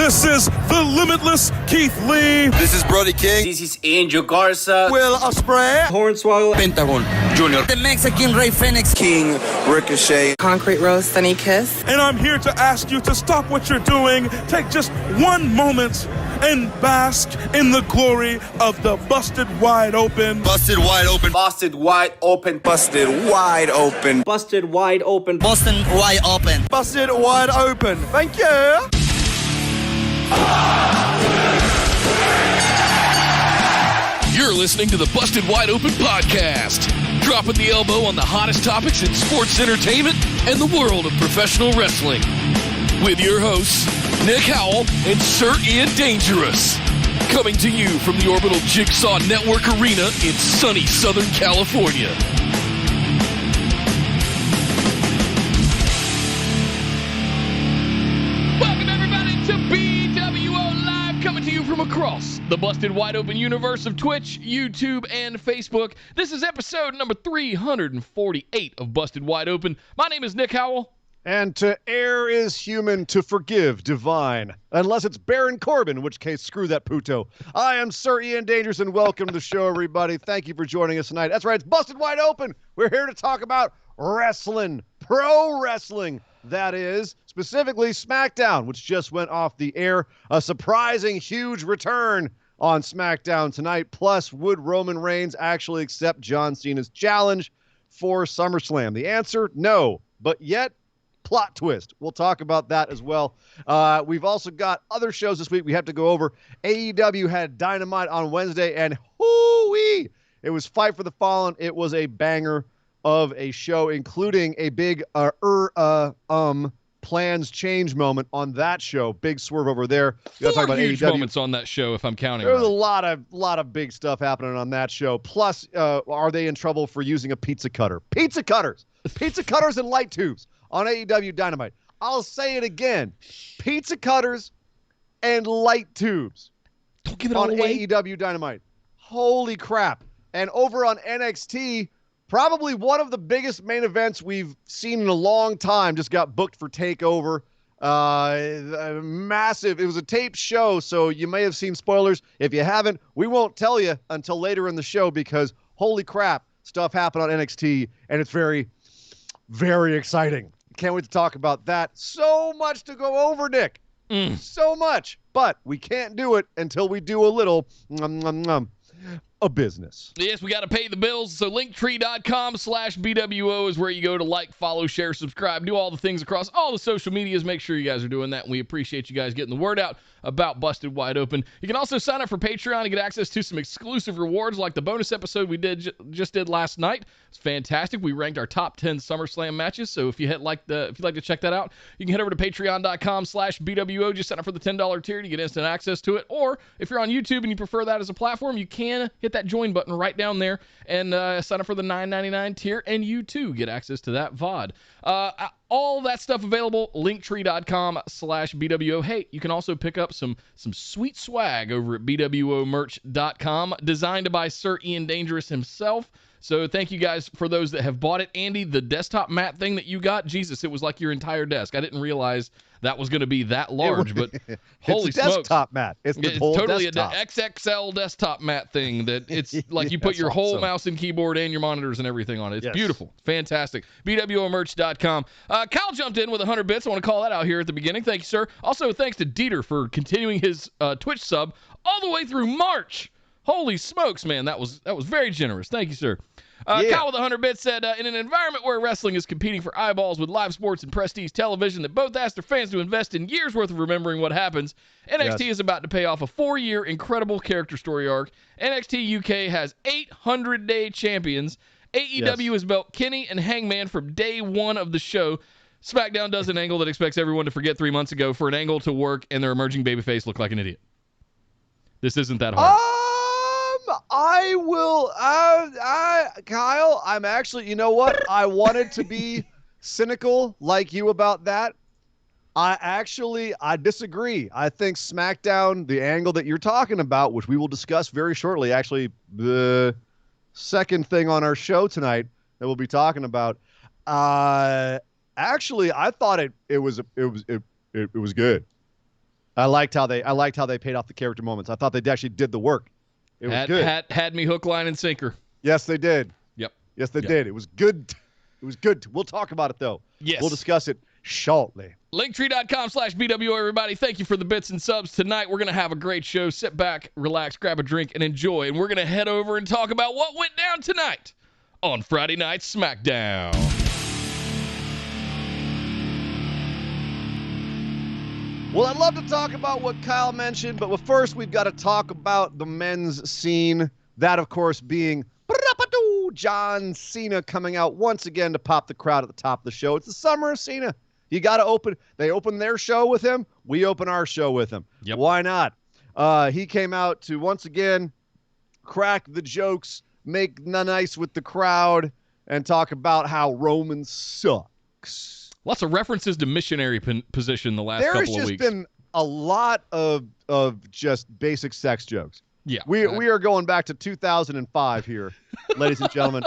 This is the limitless Keith Lee. This is Brody King. This is Angel Garza. Will Ospreay. Hornswoggle. Pentagon Jr. The Mexican Rey Fenix. King Ricochet. Concrete Rose Sunny Kiss. And I'm here to ask you to stop what you're doing, take just one moment, and bask in the glory of the Busted Wide Open. Busted wide open. Busted wide open. Busted wide open. Busted wide open. Boston wide open. Busted wide open. Thank you. You're listening to the Busted Wide Open podcast, dropping the elbow on the hottest topics in sports entertainment and the world of professional wrestling. With your hosts, Nick Howell and Sir Ian Dangerous. Coming to you from the Orbital Jigsaw Network Arena in sunny Southern California. Welcome everybody to BWO Live, coming to you from across the Busted Wide Open universe of Twitch, YouTube, and Facebook. This is episode number 348 of Busted Wide Open. My name is Nick Howell. And to err is human, to forgive divine. Unless it's Baron Corbin, in which case, screw that puto. I am Sir Ian Dangerous, and welcome to the show, everybody. Thank you for joining us tonight. That's right, it's Busted Wide Open. We're here to talk about wrestling, pro wrestling, that is, specifically Smackdown, which just went off the air. A surprising, huge return on Smackdown tonight. Plus, would Roman Reigns actually accept John Cena's challenge for SummerSlam? The answer, no. But yet, plot twist. We'll talk about that as well. We've also got other shows this week we have to go over. AEW had Dynamite on Wednesday, and hoo-wee! It was Fight for the Fallen. It was a banger of a show, including a big plans change moment on that show. Big swerve over there. We gotta talk about huge AEW. moments on that show, if I'm counting. There was right. a lot of big stuff happening on that show. Plus, are they in trouble for using a pizza cutter? Pizza cutters and light tubes on AEW Dynamite. I'll say it again. Pizza cutters and light tubes. Don't give it all on away. AEW Dynamite. Holy crap. And over on NXT, probably one of the biggest main events we've seen in a long time just got booked for TakeOver. Massive. It was a taped show, so you may have seen spoilers. If you haven't, we won't tell you until later in the show because holy crap, stuff happened on NXT, and it's very, very exciting. Can't wait to talk about that. So much to go over, Nick. So much. But we can't do it until we do a little a business. Yes, we got to pay the bills. So linktree.com/BWO is where you go to like, follow, share, subscribe, do all the things across all the social medias. Make sure you guys are doing that. And we appreciate you guys getting the word out about Busted Wide Open. You can also sign up for Patreon to get access to some exclusive rewards like the bonus episode we just did last night. It's fantastic. We ranked our top 10 SummerSlam matches. So if you'd like to check that out, you can head over to patreon.com/BWO. Just sign up for the $10 tier to get instant access to it. Or if you're on YouTube and you prefer that as a platform, you can hit that join button right down there and sign up for the $9.99 tier, and you too get access to that VOD. All that stuff available, linktree.com/BWO. Hey, you can also pick up some sweet swag over at bwomerch.com, designed by Sir Ian Dangerous himself. So thank you guys for those that have bought it. Andy, the desktop mat thing that you got, Jesus, it was like your entire desk. I didn't realize that was going to be that large, but holy it's smokes. Desktop mat. It's the whole totally desktop. a XXL desktop mat thing that it's like you put your whole mouse and keyboard and your monitors and everything on it. It's beautiful. Fantastic. BWOmerch.com. Kyle jumped in with 100 bits. I want to call that out here at the beginning. Thank you, sir. Also, thanks to Dieter for continuing his Twitch sub all the way through March. Holy smokes, man. That was very generous. Thank you, sir. Kyle with 100 bits said, in an environment where wrestling is competing for eyeballs with live sports and prestige television that both ask their fans to invest in years worth of remembering what happens, NXT is about to pay off a 4-year incredible character story arc. NXT UK has 800-day champions. AEW has built Kenny and Hangman from day one of the show. Smackdown does an angle that expects everyone to forget 3 months ago for an angle to work, and their emerging babyface look like an idiot. This isn't that hard. I will, Kyle, I'm actually, you know what? I wanted to be cynical like you about that. I disagree. I think SmackDown, the angle that you're talking about, which we will discuss very shortly, actually the second thing on our show tonight that we'll be talking about. Actually, I thought it was good. I liked how they paid off the character moments. I thought they actually did the work. It was good. Had me hook, line, and sinker. Yes, they did. Yep. Yes, they did. It was good. It was good. We'll talk about it, though. Yes. We'll discuss it shortly. Linktree.com/BWO, everybody. Thank you for the bits and subs tonight. We're going to have a great show. Sit back, relax, grab a drink, and enjoy. And we're going to head over and talk about what went down tonight on Friday Night Smackdown. Well, I'd love to talk about what Kyle mentioned, but first we've got to talk about the men's scene. That, of course, being John Cena coming out once again to pop the crowd at the top of the show. It's the summer of Cena. You got to open. They open their show with him. We open our show with him. Yep. Why not? He came out to once again crack the jokes, make nice with the crowd, and talk about how Roman sucks. Lots of references to missionary position the last couple of weeks. There's just been a lot of just basic sex jokes. Yeah. We are going back to 2005 here, ladies and gentlemen.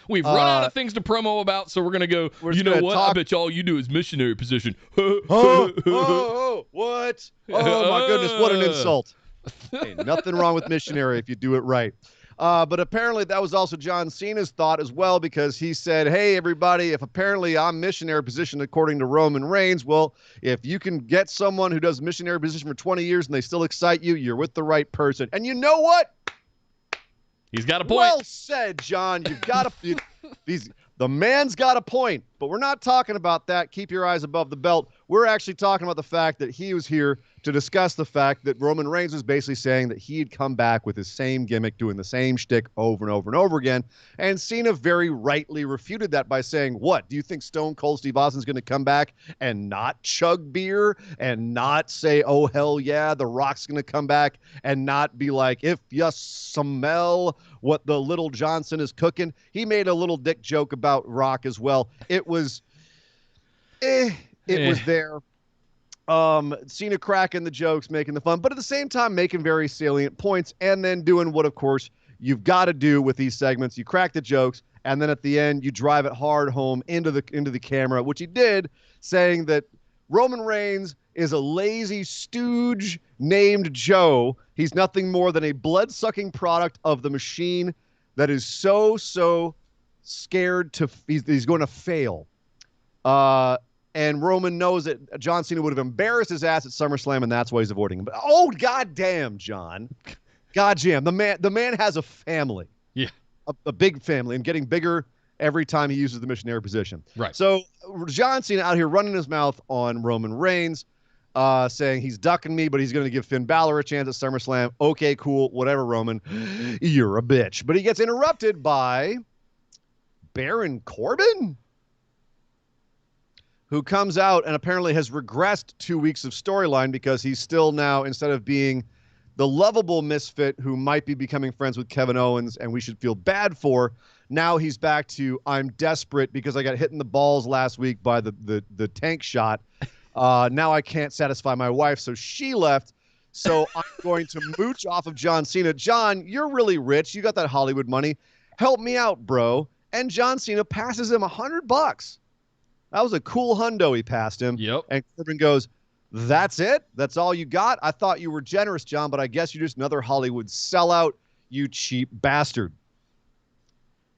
We've run out of things to promo about, so we're going to go, you know what? I bet all you do is missionary position. What? Oh, my goodness, what an insult. Hey, nothing wrong with missionary if you do it right. But apparently that was also John Cena's thought as well, because he said, hey, everybody, if apparently I'm missionary position according to Roman Reigns, well, if you can get someone who does missionary position for 20 years and they still excite you, you're with the right person. And you know what? He's got a point. Well said, John. You've got the man's got a point, but we're not talking about that. Keep your eyes above the belt. We're actually talking about the fact that he was here to discuss the fact that Roman Reigns was basically saying that he'd come back with his same gimmick, doing the same shtick over and over and over again. And Cena very rightly refuted that by saying, what, do you think Stone Cold Steve Austin's going to come back and not chug beer and not say, oh, hell yeah, The Rock's going to come back and not be like, if you smell what the little Johnson is cooking? He made a little dick joke about Rock as well. It was, it was there. Cena cracking the jokes, making the fun, but at the same time making very salient points, and then doing what, of course, you've got to do with these segments. You crack the jokes, and then at the end, you drive it hard home into the camera, which he did, saying that Roman Reigns is a lazy stooge named Joe. He's nothing more than a blood-sucking product of the machine that is so scared he's going to fail. And Roman knows that John Cena would have embarrassed his ass at SummerSlam, and that's why he's avoiding him. But oh, goddamn, John, goddamn, the man has a family, a big family, and getting bigger every time he uses the missionary position. Right. So John Cena out here running his mouth on Roman Reigns, saying he's ducking me, but he's going to give Finn Balor a chance at SummerSlam. Okay, cool, whatever, Roman, you're a bitch. But he gets interrupted by Baron Corbin, who comes out and apparently has regressed 2 weeks of storyline because he's still now, instead of being the lovable misfit who might be becoming friends with Kevin Owens and we should feel bad for, now he's back to, I'm desperate because I got hit in the balls last week by the tank shot. Now I can't satisfy my wife, so she left. So I'm going to mooch off of John Cena. John, you're really rich. You got that Hollywood money. Help me out, bro. And John Cena passes him $100. That was a cool hundo he passed him. Yep. And Corbin goes, that's it? That's all you got? I thought you were generous, John, but I guess you're just another Hollywood sellout, you cheap bastard.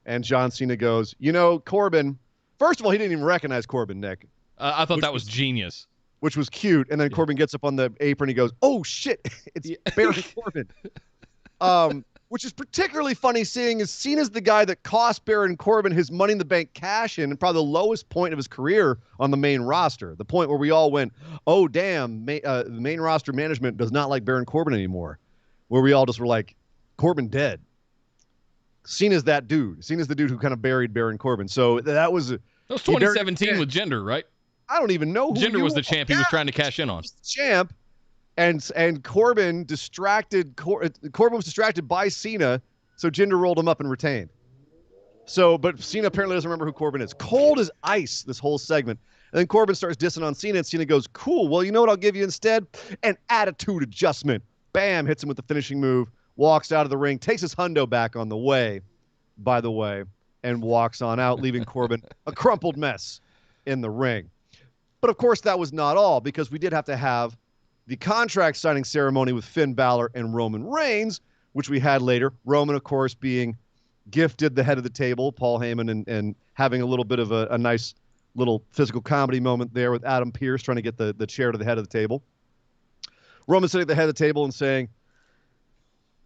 And John Cena goes, you know, Corbin, first of all, he didn't even recognize Corbin, Nick. I thought that was genius. Which was cute. And then Corbin gets up on the apron. He goes, oh, shit, it's Baron Corbin. Which is particularly funny, seeing as Cena's the guy that cost Baron Corbin his Money in the Bank cash-in and probably the lowest point of his career on the main roster. The point where we all went, oh, damn, the main roster management does not like Baron Corbin anymore. Where we all just were like, Corbin dead. Cena's that dude. Cena's the dude who kind of buried Baron Corbin. So that was 2017 with Jinder, right? I don't even know who Jinder was the champ he was trying to cash in on. Champ. And Corbin Corbin was distracted by Cena, so Jinder rolled him up and retained. But Cena apparently doesn't remember who Corbin is. Cold as ice, this whole segment. And then Corbin starts dissing on Cena, and Cena goes, cool, well, you know what I'll give you instead? An attitude adjustment. Bam, hits him with the finishing move, walks out of the ring, takes his hundo back on the way, by the way, and walks on out, leaving Corbin a crumpled mess in the ring. But, of course, that was not all, because we did have to have the contract signing ceremony with Finn Balor and Roman Reigns, which we had later. Roman, of course, being gifted the head of the table, Paul Heyman, and having a little bit of a nice little physical comedy moment there with Adam Pearce trying to get the chair to the head of the table. Roman sitting at the head of the table and saying,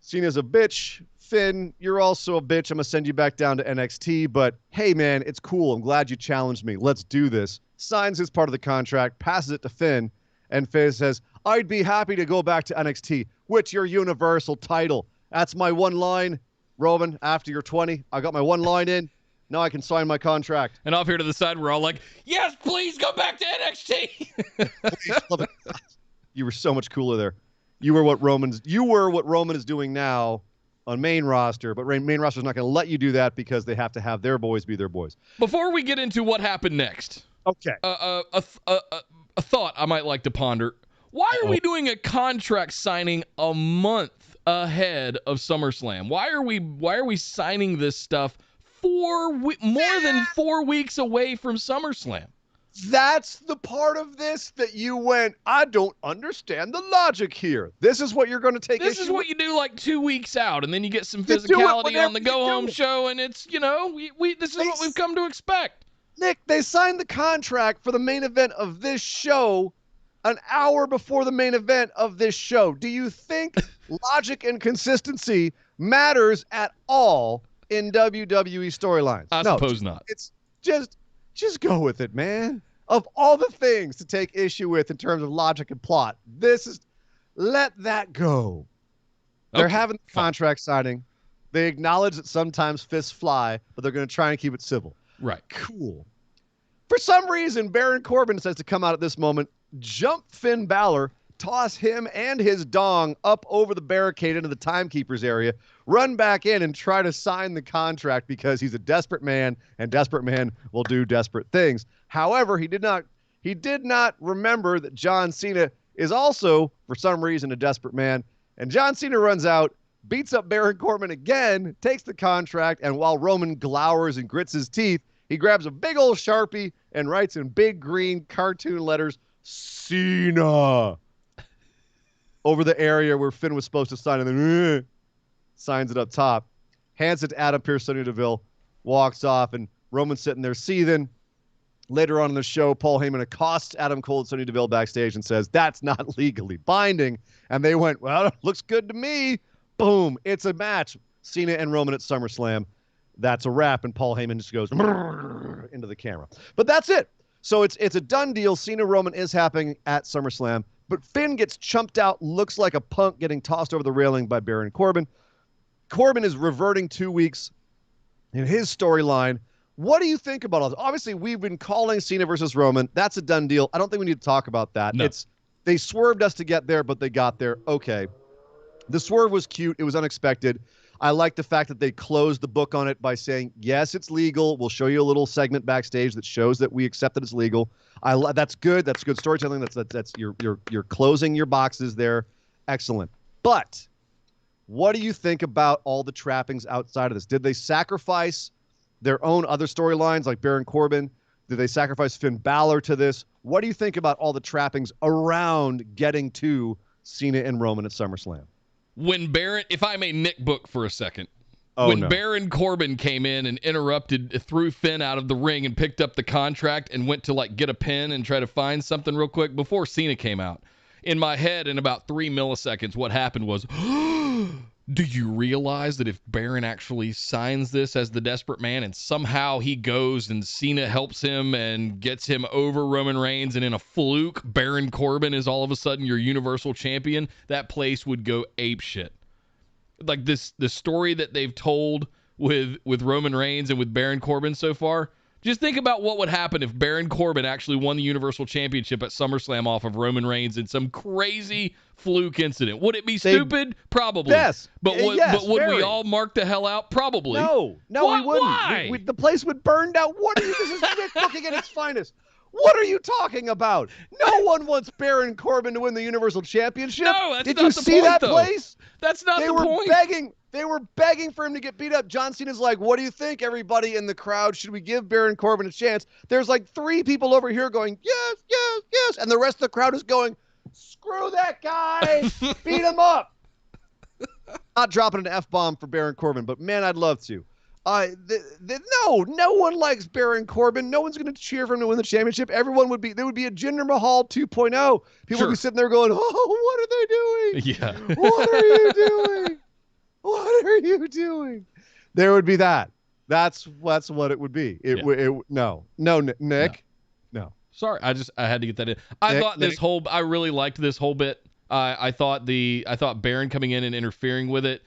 Cena's a bitch. Finn, you're also a bitch. I'm going to send you back down to NXT. But hey, man, it's cool. I'm glad you challenged me. Let's do this. Signs his part of the contract, passes it to Finn. And Finn says, I'd be happy to go back to NXT with your Universal title. That's my one line, Roman, after you're 20. I got my one line in. Now I can sign my contract. And off here to the side, we're all like, yes, please go back to NXT. Please, love it. You were so much cooler there. You were what Roman is doing now on main roster, but main roster is not going to let you do that because they have to have their boys be their boys. Before we get into what happened next, okay, a thought I might like to ponder. Why are we doing a contract signing a month ahead of SummerSlam? Why are we signing this stuff more than 4 weeks away from SummerSlam? That's the part of this that you went, I don't understand the logic here. This is what you're going to take issue with? This is what you do like 2 weeks out, and then you get some physicality on the go-home show, and it's, this is what we've come to expect. Nick, they signed the contract for the main event of this show an hour before the main event of this show. Do you think logic and consistency matters at all in WWE storylines? I suppose not. It's just go with it, man. Of all the things to take issue with in terms of logic and plot, let that go. Okay. They're having the contract signing. They acknowledge that sometimes fists fly, but they're going to try and keep it civil. Right. Cool. For some reason, Baron Corbin decides to come out at this moment, jump Finn Balor, toss him and his dong up over the barricade into the timekeeper's area, run back in and try to sign the contract because he's a desperate man, and desperate men will do desperate things. However, he did not remember that John Cena is also, for some reason, a desperate man. And John Cena runs out, beats up Baron Corbin again, takes the contract, and while Roman glowers and grits his teeth, he grabs a big old Sharpie and writes in big green cartoon letters, Cena, over the area where Finn was supposed to sign, and then signs it up top, hands it to Adam Pearce, Sonya Deville, walks off, and Roman's sitting there seething. Later on in the show, Paul Heyman accosts Adam Cole and Sonya Deville backstage and says, that's not legally binding. And they went, well, looks good to me. Boom. It's a match. Cena and Roman at SummerSlam. That's a wrap. And Paul Heyman just goes into the camera. But that's it. So it's a done deal. Cena Roman is happening at SummerSlam. But Finn gets chumped out, looks like a punk getting tossed over the railing by Baron Corbin. Corbin is reverting 2 weeks in his storyline. What do you think about all this? Obviously, we've been calling Cena versus Roman. That's a done deal. I don't think we need to talk about that. No. They swerved us to get there, but they got there. Okay. The swerve was cute. It was unexpected. I like the fact that they closed the book on it by saying, yes, it's legal. We'll show you a little segment backstage that shows that we accept that it's legal. That's good. That's good storytelling. That's you're closing your boxes there. Excellent. But what do you think about all the trappings outside of this? Did they sacrifice their own other storylines like Baron Corbin? Did they sacrifice Finn Balor to this? What do you think about all the trappings around getting to Cena and Roman at SummerSlam? When Baron, if I may Nick Book for a second, Baron Corbin came in and threw Finn out of the ring and picked up the contract and went to get a pen and try to find something real quick before Cena came out, in my head in about 3 milliseconds, what happened was, do you realize that if Baron actually signs this as the desperate man and somehow he goes and Cena helps him and gets him over Roman Reigns and in a fluke, Baron Corbin is all of a sudden your Universal Champion, that place would go apeshit. Like the story that they've told with Roman Reigns and with Baron Corbin so far, just think about what would happen if Baron Corbin actually won the Universal Championship at SummerSlam off of Roman Reigns in some crazy fluke incident. Would it be stupid? Probably. Yes. But would we all mark the hell out? Probably. No, we wouldn't. Why? The place would burn down. This is Nick looking at its finest. What are you talking about? No one wants Baron Corbin to win the Universal Championship. No, that's Did not you the see point, that though. place? That's not the point. They were begging for him to get beat up. John Cena's like, what do you think, everybody in the crowd? Should we give Baron Corbin a chance? There's 3 people over here going, yes, yes, yes. And the rest of the crowd is going, Screw that guy. Beat him up. Not dropping an F-bomb for Baron Corbin, but man, I'd love to. No one likes Baron Corbin. No one's going to cheer for him to win the championship. There would be a Jinder Mahal 2.0. People would be sitting there going, oh, what are they doing? Yeah. What are you doing? What are you doing? There would be that. That's what it would be. No, Nick. No. Sorry, I had to get that in. I really liked this whole bit. I thought Baron coming in and interfering with it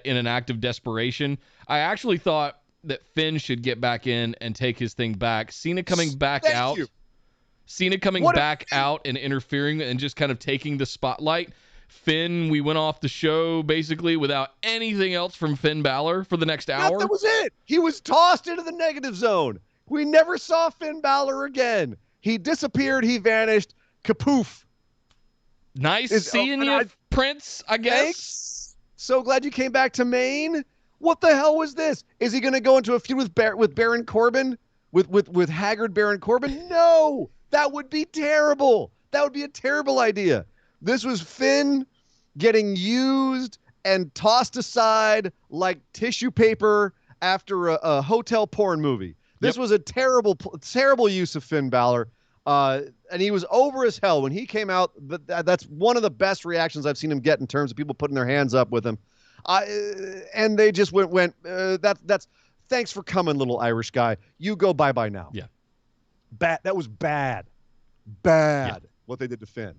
in an act of desperation. I actually thought that Finn should get back in and take his thing back. Cena coming back out. Cena coming back out and interfering and just kind of taking the spotlight. Finn, we went off the show basically without anything else from Finn Balor for the next hour. That was it. He was tossed into the negative zone. We never saw Finn Balor again. He disappeared. He vanished. Kapoof. Nice seeing you, Prince, I guess. Thanks. So glad you came back to Maine. What the hell was this? Is he going to go into a feud with Baron Corbin? With haggard Baron Corbin? No. That would be terrible. That would be a terrible idea. This was Finn getting used and tossed aside like tissue paper after a hotel porn movie. This was a terrible use of Finn Balor. And he was over as hell when he came out. That's one of the best reactions I've seen him get in terms of people putting their hands up with him. And they just went. That's thanks for coming, little Irish guy. You go bye now. Yeah, bad. That was bad. What they did to Finn.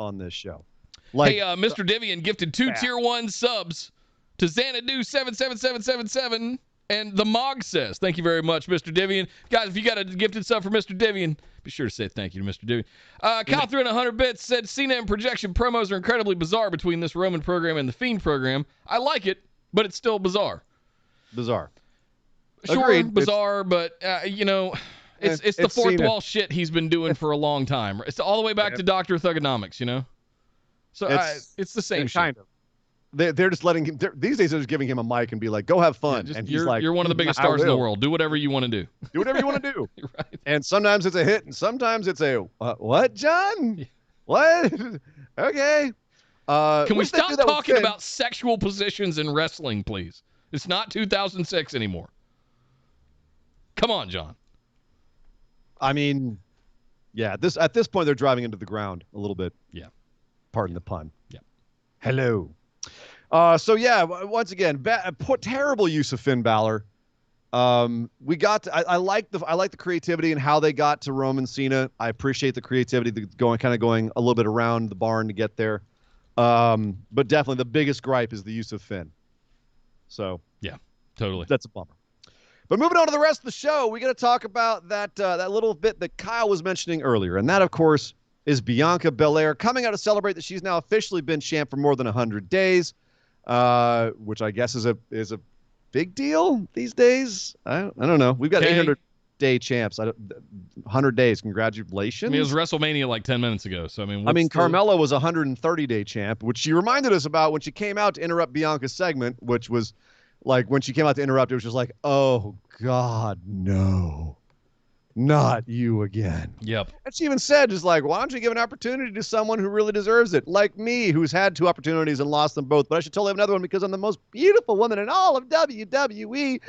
On this show. Hey, Mr. Divian gifted 2 tier 1 subs to Xanadu 77777. And the Mog says, thank you very much, Mr. Divian. Guys, if you got a gifted sub for Mr. Divian, be sure to say thank you to Mr. Divian. Cal threw in 100 bits, said Cena and projection promos are incredibly bizarre between this Roman program and the Fiend program. I like it, but it's still bizarre. Bizarre. Sure, agreed. Bizarre, but, it's the fourth Cena. Wall shit he's been doing for a long time. It's all the way back to Dr. Thugonomics, So it's the same shit. Kind of. They're just letting him. These days, they're just giving him a mic and be like, "Go have fun." Yeah, and you're one of the biggest stars in the world. Do whatever you want to do. Do whatever you want to do. Right. And sometimes it's a hit, and sometimes it's a what, John? Yeah. What? Okay. Can we stop talking about sexual positions in wrestling, please? It's not 2006 anymore. Come on, John. I mean, yeah. At this point, they're driving into the ground a little bit. Yeah. Pardon the pun. Yeah. Hello. Once again, terrible use of Finn Balor. I like the creativity and how they got to Roman Cena. I appreciate the creativity, going a little bit around the barn to get there. But definitely the biggest gripe is the use of Finn. So yeah, totally. That's a bummer. But moving on to the rest of the show, we got to talk about that little bit that Kyle was mentioning earlier, and that, of course, is Bianca Belair coming out to celebrate that she's now officially been champ for more than 100 days, which I guess is a big deal these days. I don't know. We've got 800-day champs. 100 days. Congratulations. I mean, it was WrestleMania like 10 minutes ago. So Carmella was a 130-day champ, which she reminded us about when she came out to interrupt Bianca's segment, which was like when she came out to interrupt, it was just like, oh God, no. Not you again. Yep. And she even said, just like, why don't you give an opportunity to someone who really deserves it? Like me, who's had 2 opportunities and lost them both. But I should totally have another one because I'm the most beautiful woman in all of WWE.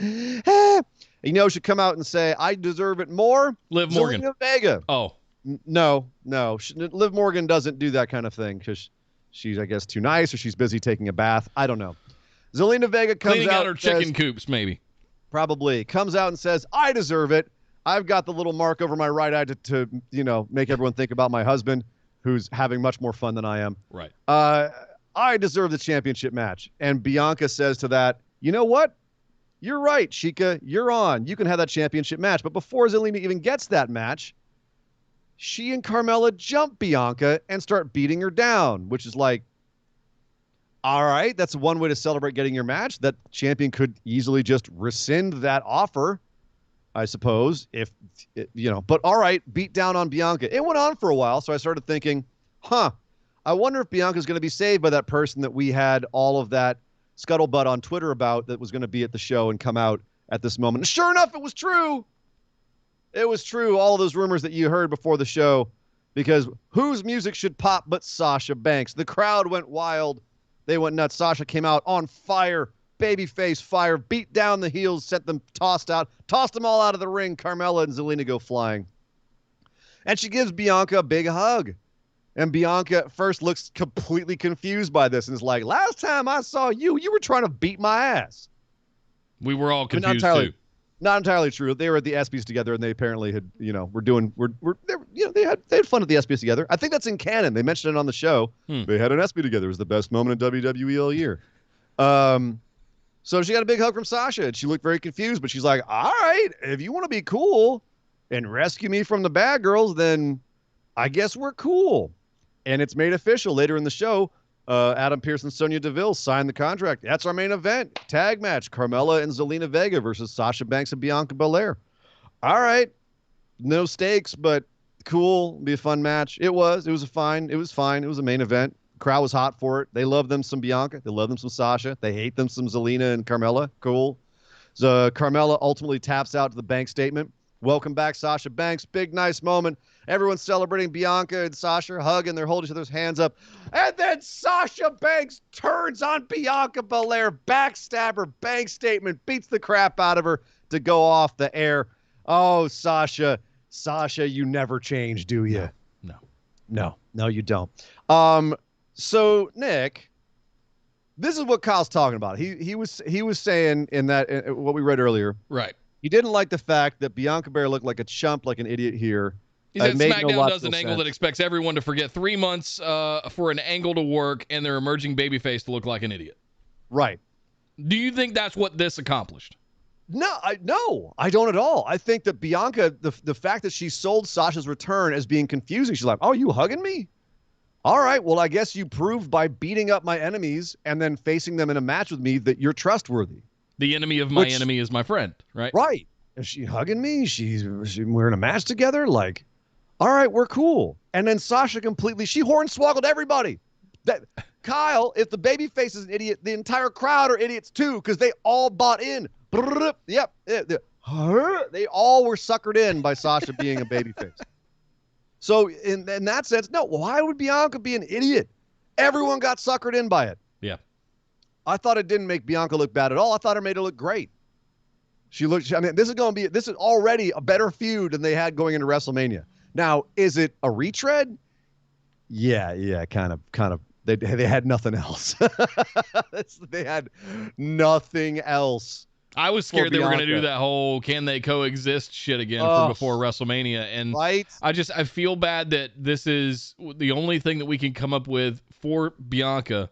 Should come out and say, I deserve it more. Liv Morgan. Zelina Vega. Oh. No. Liv Morgan doesn't do that kind of thing because she's, I guess, too nice or she's busy taking a bath. I don't know. Zelina Vega comes Cleaning out her chicken coops, maybe. Probably. Comes out and says, I deserve it. I've got the little mark over my right eye to make everyone think about my husband, who's having much more fun than I am. Right. I deserve the championship match. And Bianca says to that, you know what? You're right, Chica. You're on. You can have that championship match. But before Zelina even gets that match, she and Carmella jump Bianca and start beating her down, which is like, all right, that's one way to celebrate getting your match. That champion could easily just rescind that offer, I suppose, but all right, beat down on Bianca. It went on for a while, so I started thinking, I wonder if Bianca's going to be saved by that person that we had all of that scuttlebutt on Twitter about that was going to be at the show and come out at this moment. And sure enough, it was true. It was true. All of those rumors that you heard before the show because whose music should pop but Sasha Banks? The crowd went wild. They went nuts. Sasha came out on fire, babyface fire, beat down the heels, sent them tossed them all out of the ring. Carmella and Zelina go flying. And she gives Bianca a big hug. And Bianca at first looks completely confused by this and is like, last time I saw you, you were trying to beat my ass. We were all confused too. Not entirely true. They were at the ESPYs together, and they apparently had, they had fun at the ESPYs together. I think that's in canon. They mentioned it on the show. They had an ESPY together. It was the best moment in WWE all year. So she got a big hug from Sasha, and she looked very confused, but she's like, all right, if you want to be cool and rescue me from the bad girls, then I guess we're cool. And it's made official later in the show. Adam Pearce and Sonya Deville signed the contract. That's our main event. Tag match. Carmella and Zelina Vega versus Sasha Banks and Bianca Belair. All right. No stakes, but cool. Be a fun match. It was fine. It was a main event. Crowd was hot for it. They love them some Bianca. They love them some Sasha. They hate them some Zelina and Carmella. Cool. So Carmella ultimately taps out to the bank statement. Welcome back, Sasha Banks. Big, nice moment. Everyone's celebrating Bianca and Sasha, hugging. They're holding each other's hands up. And then Sasha Banks turns on Bianca Belair, backstabber, bank statement, beats the crap out of her to go off the air. Oh, Sasha, you never change, do you? No, you don't. So, Nick, this is what Kyle's talking about. He was saying in what we read earlier. Right. He didn't like the fact that Bianca Belair looked like a chump, like an idiot here. He said Smackdown does an angle that expects everyone to forget 3 months for an angle to work and their emerging babyface to look like an idiot. Right. Do you think that's what this accomplished? No, I don't at all. I think that Bianca, the fact that she sold Sasha's return as being confusing, she's like, oh, you hugging me? All right, well, I guess you proved by beating up my enemies and then facing them in a match with me that you're trustworthy. The enemy of my enemy is my friend, right? Right. Is she hugging me? She's wearing a match together? Like, all right, we're cool. And then Sasha she hornswoggled everybody. Kyle, if the babyface is an idiot, the entire crowd are idiots too, because they all bought in. Yep. They all were suckered in by Sasha being a babyface. So in that sense, no, why would Bianca be an idiot? Everyone got suckered in by it. Yeah. I thought it didn't make Bianca look bad at all. I thought it made her look great. This is already a better feud than they had going into WrestleMania. Now, is it a retread? Yeah, kind of. They had nothing else. They had nothing else. I was scared they were going to do that whole can they coexist shit again from before WrestleMania. And right? I feel bad that this is the only thing that we can come up with for Bianca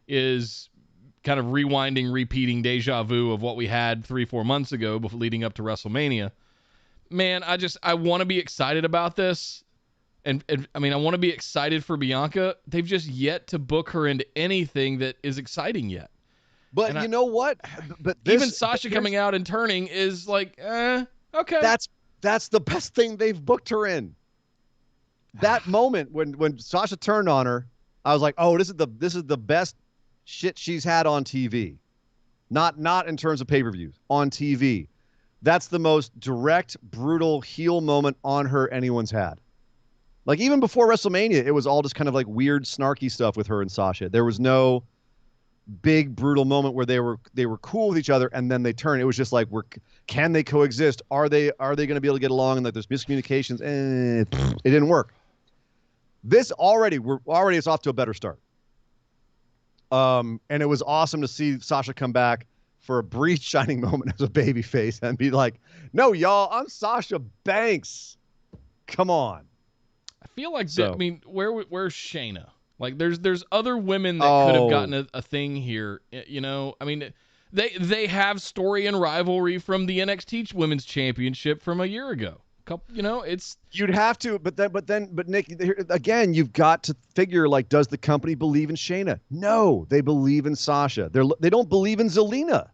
is kind of rewinding, repeating deja vu of what we had 3-4 months ago before leading up to WrestleMania. Man, I want to be excited about this. And I mean, I want to be excited for Bianca. They've just yet to book her into anything that is exciting yet. But you know what? But even Sasha coming out and turning is like, okay. That's the best thing they've booked her in. That moment when Sasha turned on her, I was like, oh, this is the best shit she's had on TV. Not in terms of pay-per-views, on TV. That's the most direct, brutal heel moment on her anyone's had. Like, even before WrestleMania, it was all just kind of like weird, snarky stuff with her and Sasha. There was no big, brutal moment where they were cool with each other and then they turn. It was just like, can they coexist? Are they going to be able to get along? And like, there's miscommunications. It didn't work. This it's off to a better start. And it was awesome to see Sasha come back for a brief shining moment as a babyface and be like, no, y'all, I'm Sasha Banks. Come on. I feel like where's Shayna? Like, there's other women that could have gotten a thing here. You know, I mean, they have story and rivalry from the NXT Women's Championship from a year ago. You'd have to, but Nick, again, you've got to figure, like, does the company believe in Shayna? No, they believe in Sasha. They don't believe in Zelina.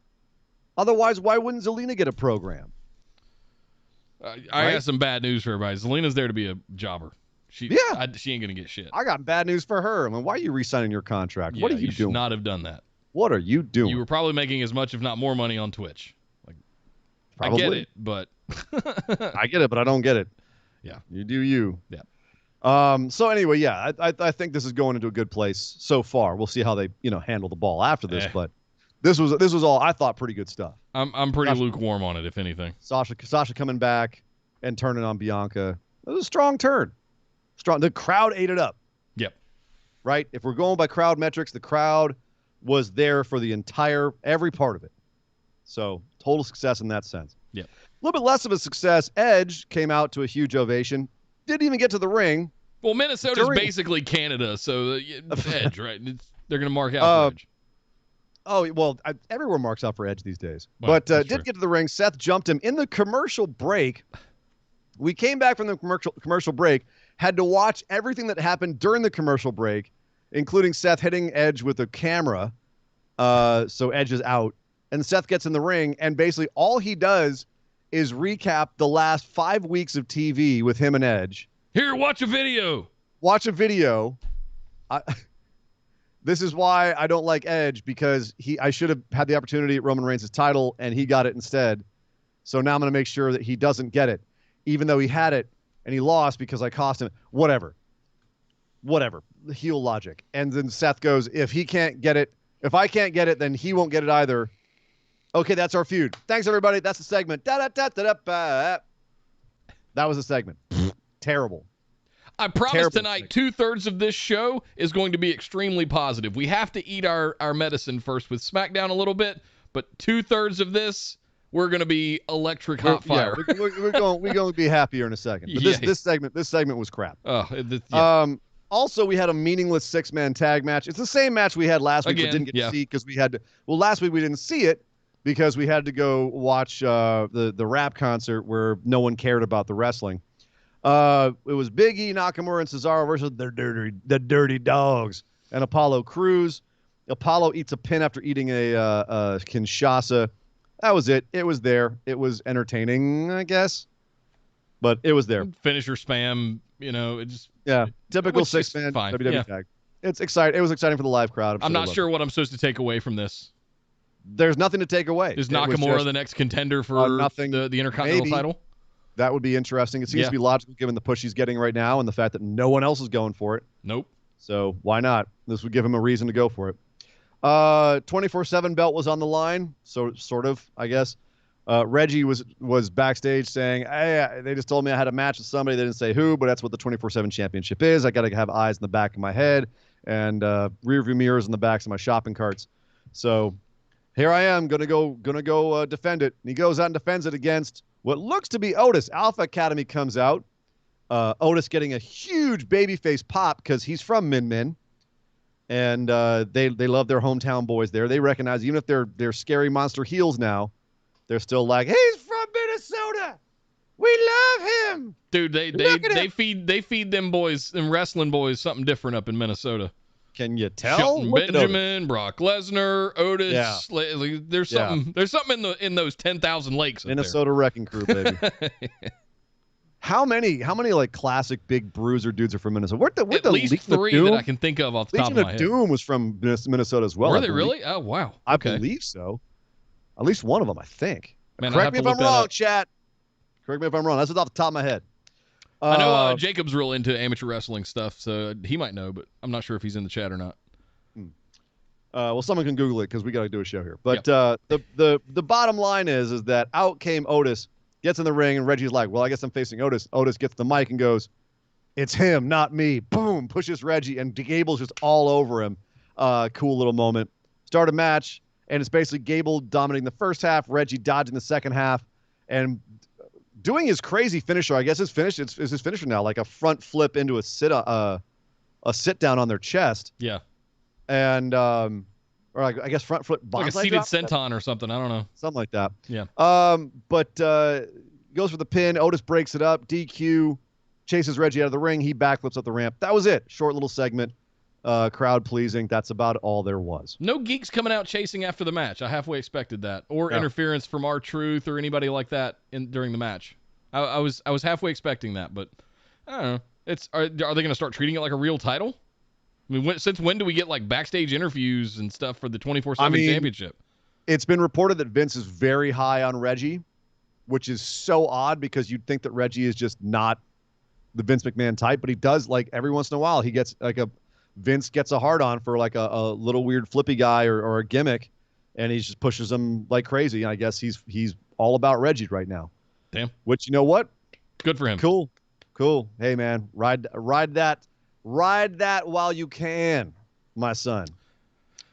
Otherwise, why wouldn't Zelina get a program? I got some bad news for everybody. Zelina's there to be a jobber. She ain't gonna get shit. I got bad news for her. I mean, why are you re-signing your contract? Yeah, what are you doing? You should not have done that. What are you doing? You were probably making as much, if not more, money on Twitch. Like, probably. I get it, but I get it, but I don't get it. Yeah, you do you. Yeah. So anyway, yeah, I think this is going into a good place so far. We'll see how they handle the ball after this, but this was all I thought pretty good stuff. I'm pretty lukewarm on it, if anything. Sasha coming back and turning on Bianca. It was a strong turn. Strong. The crowd ate it up. Yep. Right? If we're going by crowd metrics, the crowd was there for the every part of it. So total success in that sense. Yep. A little bit less of a success. Edge came out to a huge ovation. Didn't even get to the ring. Well, Minnesota's basically Canada, so Edge, right? They're going to mark out for Edge. Oh, well, everyone marks out for Edge these days. Well, but did true. get to the ring. Seth jumped him in the commercial break. We came back from the commercial break, had to watch everything that happened during the commercial break, including Seth hitting Edge with a camera. So Edge is out. And Seth gets in the ring, and basically all he does is recap the last 5 weeks of TV with him and Edge. Here, watch a video. Watch a video. This is why I don't like Edge, because I should have had the opportunity at Roman Reigns' title, and he got it instead. So now I'm going to make sure that he doesn't get it, even though he had it and he lost because I cost him. Whatever. The heel logic. And then Seth goes, if I can't get it, then he won't get it either. Okay, that's our feud. Thanks, everybody. That's the segment. That was the segment. Terrible. I promise tonight 2/3 of this show is going to be extremely positive. We have to eat our medicine first with Smackdown a little bit, but 2/3 of this, we're going to be electric hot fire. Yeah, we're going to be happier in a second. But this segment was crap. Also, we had a meaningless 6-man tag match. It's the same match we had last week, but didn't get to see because we had to. Well, last week we didn't see it because we had to go watch the rap concert where no one cared about the wrestling. It was Big E, Nakamura, and Cesaro versus the Dirty Dogs and Apollo Crews. Apollo eats a pin after eating a Kinshasa. That was it. It was there. It was entertaining, I guess, but it was there. Finisher spam, it just typical 6-man WWE tag. It's exciting. It was exciting for the live crowd. I'm not sure what I'm supposed to take away from this. There's nothing to take away. Is Nakamura the next contender for the Intercontinental title? That would be interesting. It seems to be logical given the push he's getting right now and the fact that no one else is going for it. Nope. So why not? This would give him a reason to go for it. 24/7 belt was on the line, so sort of, I guess. Reggie was backstage saying, "Hey, they just told me I had a match with somebody. They didn't say who, but that's what the 24/7 championship is. I got to have eyes in the back of my head and rearview mirrors in the backs of my shopping carts. So here I am, gonna go defend it." And he goes out and defends it against what looks to be Otis. Alpha Academy comes out. Otis getting a huge babyface pop because he's from Min Min. And they love their hometown boys there. They recognize, even if they're scary monster heels now, they're still like, he's from Minnesota. We love him. Dude, they feed them boys, them wrestling boys, something different up in Minnesota. Can you tell? Shelton Benjamin, Brock Lesnar, Otis. Yeah. There's something in those 10,000 lakes. Minnesota Wrecking Crew, baby. How many like classic big bruiser dudes are from Minnesota? At least Legion 3 that I can think of off the top of my head. Doom was from Minnesota as well. Were they really? Oh, wow. Okay. I believe so. At least one of them, I think. Man, correct me if I'm wrong, chat. Correct me if I'm wrong. That's off the top of my head. I know Jacob's real into amateur wrestling stuff, so he might know, but I'm not sure if he's in the chat or not. Well, someone can Google it because we got to do a show here. But the bottom line is that out came Otis. Gets in the ring, and Reggie's like, well, I guess I'm facing Otis. Otis gets the mic and goes, it's him, not me. Boom, pushes Reggie, and Gable's just all over him. Cool little moment. Start a match, and it's basically Gable dominating the first half, Reggie dodging the second half, and doing his crazy finisher. I guess his finisher now, like a front flip into a sit down on their chest. Yeah. And or I guess front flip bonsai like a seated senton or something. I don't know. Something like that. Yeah. But goes for the pin. Otis breaks it up. DQ chases Reggie out of the ring. He backflips up the ramp. That was it. Short little segment. Crowd pleasing. That's about all there was. No geeks coming out chasing after the match. I halfway expected that, or interference from R-Truth or anybody like that during the match. I was halfway expecting that, but I don't know. Are they going to start treating it like a real title? I mean, since when do we get like backstage interviews and stuff for the 24/7 championship? It's been reported that Vince is very high on Reggie, which is so odd because you'd think that Reggie is just not the Vince McMahon type, but he does, like, every once in a while, he gets like Vince gets a hard on for like a little weird flippy guy or a gimmick, and he just pushes him like crazy. And I guess he's all about Reggie right now. Damn. Which, you know what? Good for him. Cool. Hey man, ride that while you can, my son.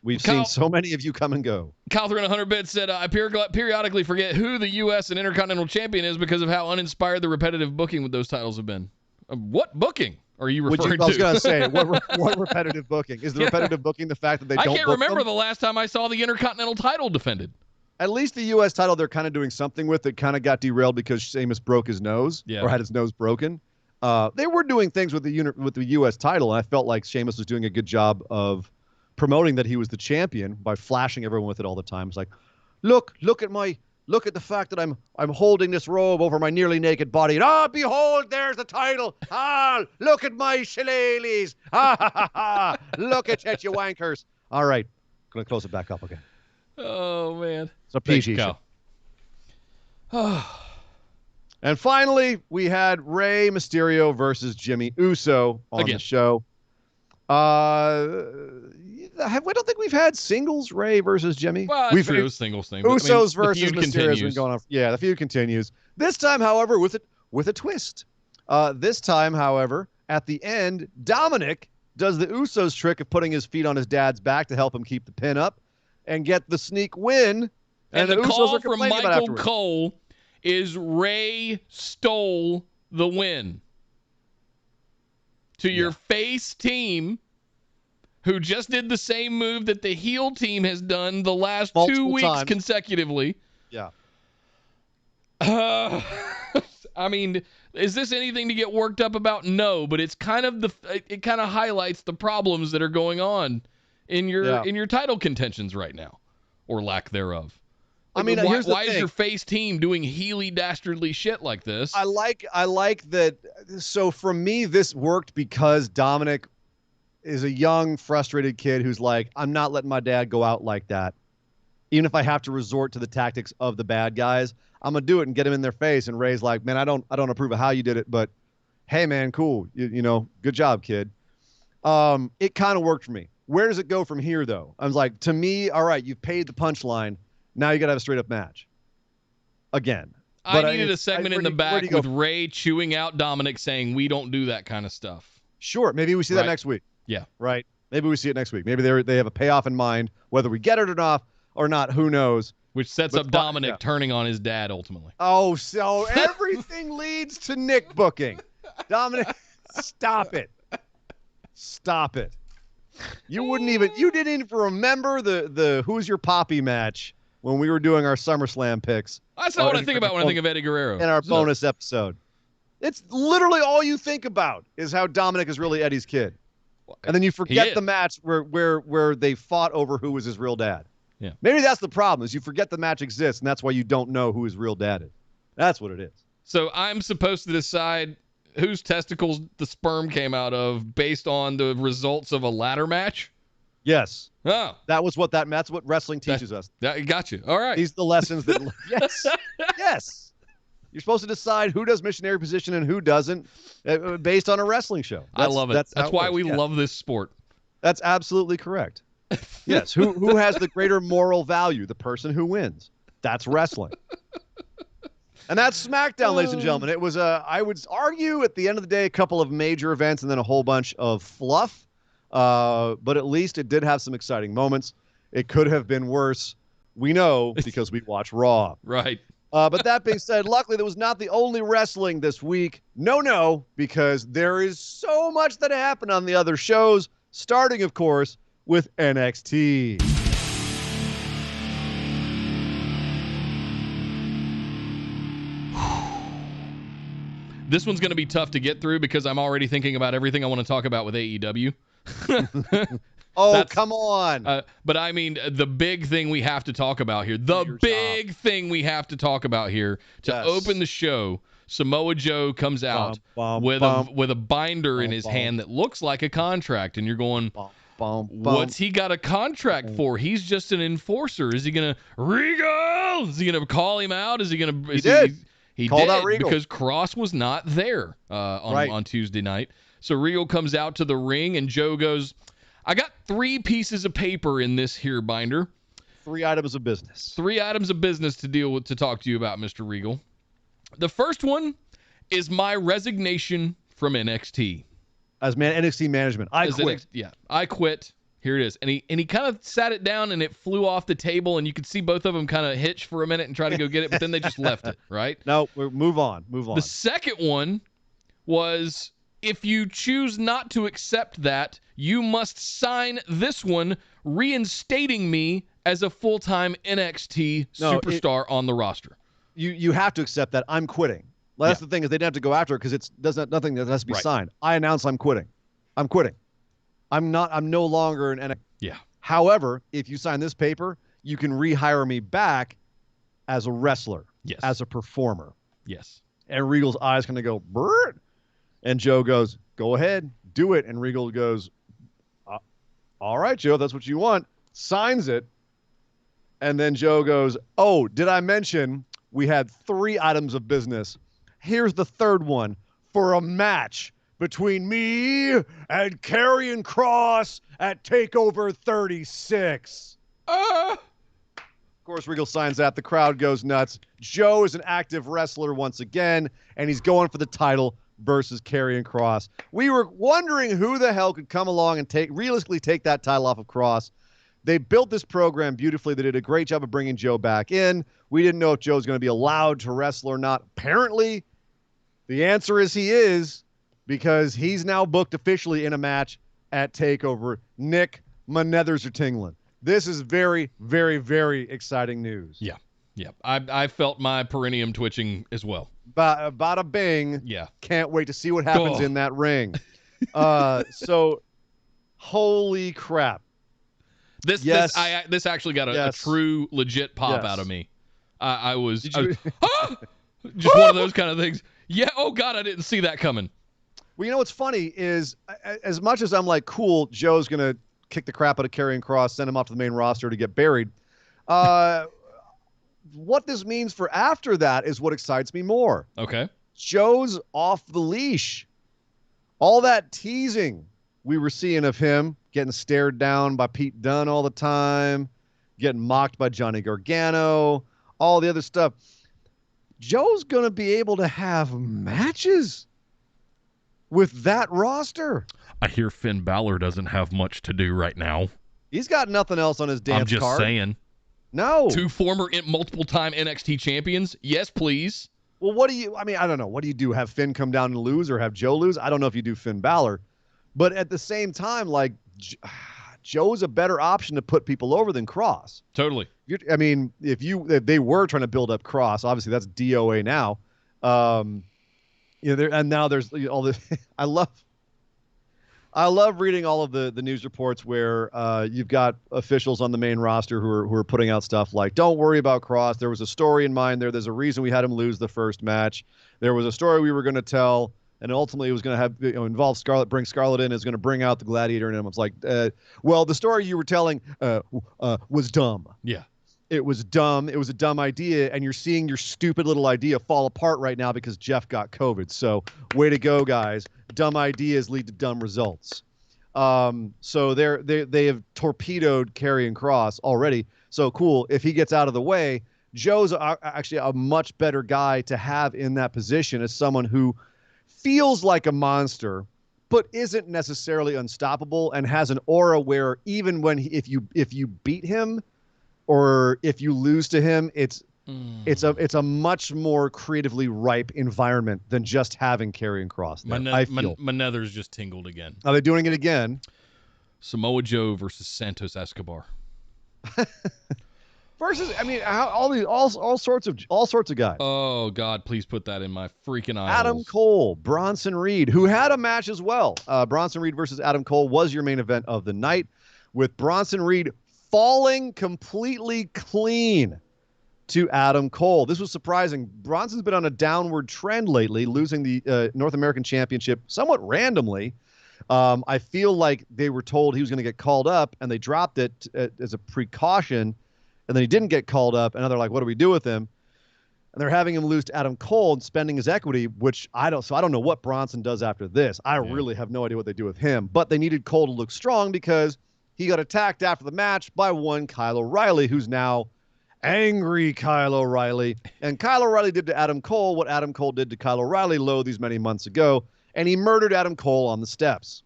We've seen so many of you come and go. Kyle threw in 100 bits, said, I periodically forget who the U.S. and Intercontinental Champion is because of how uninspired the repetitive booking with those titles have been. What booking are you referring to? I was going to say, what repetitive booking? Is the repetitive booking the fact that they don't book them? I can't remember the last time I saw the Intercontinental title defended. At least the U.S. title they're kind of doing something with. It kind of got derailed because Sheamus broke his nose or had his nose broken. They were doing things with the U.S. title, and I felt like Sheamus was doing a good job of promoting that he was the champion by flashing everyone with it all the time. It's like, look at the fact that I'm holding this robe over my nearly naked body, and behold, there's the title. Look at my shillelaghs. Look at you wankers. All right, gonna close it back up again. Oh man, it's a PG show. And finally, we had Rey Mysterio versus Jimmy Uso on the show. I don't think we've had singles Rey versus Jimmy. Well, we've had singles thing. Usos versus Mysterio has been going on. Yeah, the feud continues. This time, however, with a twist. This time, however, at the end, Dominic does the Usos trick of putting his feet on his dad's back to help him keep the pin up and get the sneak win. And the call from Michael Cole is Rey stole the win. To your face team, who just did the same move that the heel team has done the last multiple 2 weeks consecutively. Yeah. I mean, is this anything to get worked up about? No, but it's kind of it kind of highlights the problems that are going on in your title contentions right now, or lack thereof. I mean, why is your face team doing heely dastardly shit like this? I like that. So for me, this worked because Dominic is a young, frustrated kid who's like, I'm not letting my dad go out like that. Even if I have to resort to the tactics of the bad guys, I'm gonna do it and get him in their face. And Ray's like, man, I don't approve of how you did it, but hey, man, cool. You know, good job, kid. It kind of worked for me. Where does it go from here, though? I was like, to me, all right, you've paid the punchline. Now you got to have a straight up match. Again. I needed a segment in the back with Rey chewing out Dominic saying, we don't do that kind of stuff. Sure. Maybe we see that next week. Yeah. Right. Maybe we see it next week. Maybe they have a payoff in mind. Whether we get it or not, who knows? Which sets up Dominic turning on his dad ultimately. Oh, so everything leads to Nick booking. Dominic, stop it. Stop it. You didn't even remember the Who's Your Poppy match when we were doing our SummerSlam picks. That's not what I think about when I think of Eddie Guerrero. In our bonus episode. It's literally all you think about is how Dominic is really Eddie's kid. And then you forget the match where they fought over who was his real dad. Yeah. Maybe that's the problem, is you forget the match exists, and that's why you don't know who his real dad is. That's what it is. So I'm supposed to decide whose testicles the sperm came out of based on the results of a ladder match? Yes. Oh. That's what wrestling teaches us. Got you. All right. These are the lessons that yes. Yes. You're supposed to decide who does missionary position and who doesn't based on a wrestling show. I love it. That's why we love this sport. That's absolutely correct. Yes. Who has the greater moral value? The person who wins. That's wrestling. And that's SmackDown, ladies and gentlemen. It was I would argue at the end of the day, a couple of major events and then a whole bunch of fluff. But at least it did have some exciting moments. It could have been worse. We know because we watch Raw. Right. But that being said, luckily, that was not the only wrestling this week. No, because there is so much that happened on the other shows, starting, of course, with NXT. This one's going to be tough to get through because I'm already thinking about everything I want to talk about with AEW. Come on. But I mean, the big thing we have to talk about here, to open the show, Samoa Joe comes out with a binder in his hand that looks like a contract. And you're going, what's he got a contract for? He's just an enforcer. Is he going to Regal? Is he going to call him out? Is he going to... He Called did out Regal. because Kross was not there on Tuesday night. So Regal comes out to the ring, and Joe goes, I got 3 pieces of paper in this here binder. 3 items of business. 3 items of business to deal with, to talk to you about, Mr. Regal. The first one is my resignation from NXT. As NXT management, I quit. I quit. Here it is. And he kind of sat it down, and it flew off the table, and you could see both of them kind of hitch for a minute and try to go get it, but then they just left it, right? No, move on. The second one was, if you choose not to accept that, you must sign this one reinstating me as a full-time NXT superstar on the roster. You have to accept that I'm quitting. Well, that's the thing, is they didn't have to go after it because it's nothing that has to be signed. I announce I'm quitting. I'm no longer an NXT. Yeah. However, if you sign this paper, you can rehire me back as a wrestler. Yes. As a performer. Yes. And Regal's eyes kind of go, Bert. And Joe goes, go ahead, do it. And Regal goes, all right, Joe, that's what you want. Signs it. And then Joe goes, oh, did I mention we had 3 items of business? Here's the third one, for a match between me and Karrion Kross at TakeOver 36. Of course, Regal signs that. The crowd goes nuts. Joe is an active wrestler once again, and he's going for the title versus Karrion Kross. We were wondering who the hell could come along and realistically take that title off of Kross. They built this program beautifully. They did a great job of bringing Joe back in. We didn't know if Joe's going to be allowed to wrestle or not. Apparently, the answer is he is, because he's now booked officially in a match at TakeOver. Nick, my nethers are tingling. This is very, very, very exciting news. Yeah. I felt my perineum twitching as well. Bada bing. Yeah. Can't wait to see what happens in that ring. So, holy crap. This actually got a true legit pop out of me. I was just one of those kind of things. Yeah. Oh God, I didn't see that coming. Well, you know what's funny is, as much as I'm like, cool, Joe's gonna kick the crap out of Karrion Kross, send him off to the main roster to get buried. What this means for after that is what excites me more. Okay. Joe's off the leash. All that teasing we were seeing of him getting stared down by Pete Dunne all the time, getting mocked by Johnny Gargano, all the other stuff. Joe's going to be able to have matches with that roster. I hear Finn Balor doesn't have much to do right now. He's got nothing else on his dance card. I'm just saying. No. 2 former multiple-time NXT champions? Yes, please. Well, I don't know. What do you do? Have Finn come down and lose, or have Joe lose? I don't know if you do Finn Balor. But at the same time, like, Joe's a better option to put people over than Kross. Totally. If they were trying to build up Kross, obviously that's DOA now. And now there's all this. I love reading all of the news reports where you've got officials on the main roster who are putting out stuff like, don't worry about Kross. There was a story in mind there. There's a reason we had him lose the first match. There was a story we were going to tell, and ultimately it was going to have involve Scarlett, bring Scarlett in, is going to bring out the Gladiator in him. It's like, well, the story you were telling was dumb. Yeah. It was dumb. It was a dumb idea, and you're seeing your stupid little idea fall apart right now because Jeff got COVID. So way to go, guys. Dumb ideas lead to dumb results. So they have torpedoed Karrion Kross already. So cool. If he gets out of the way, Joe's actually a much better guy to have in that position as someone who feels like a monster, but isn't necessarily unstoppable and has an aura where even when if you beat him or if you lose to him, it's a much more creatively ripe environment than just having Karrion Kross there. My nethers just tingled again. Are they doing it again? Samoa Joe versus Santos Escobar. Versus, all sorts of guys. Oh God, please put that in my freaking eyes. Adam Cole, Bronson Reed, who had a match as well. Bronson Reed versus Adam Cole was your main event of the night, with Bronson Reed falling completely clean to Adam Cole. This was surprising. Bronson's been on a downward trend lately, losing the North American Championship somewhat randomly. I feel like they were told he was going to get called up, and they dropped it as a precaution, and then he didn't get called up, and now they're like, what do we do with him? and they're having him lose to Adam Cole and spending his equity, which I don't know what Bronson does after this. I really have no idea what they do with him, but they needed Cole to look strong because he got attacked after the match by one Kyle O'Reilly, who's now angry Kyle O'Reilly. And Kyle O'Reilly did to Adam Cole what Adam Cole did to Kyle O'Reilly these many months ago, and he murdered Adam Cole on the steps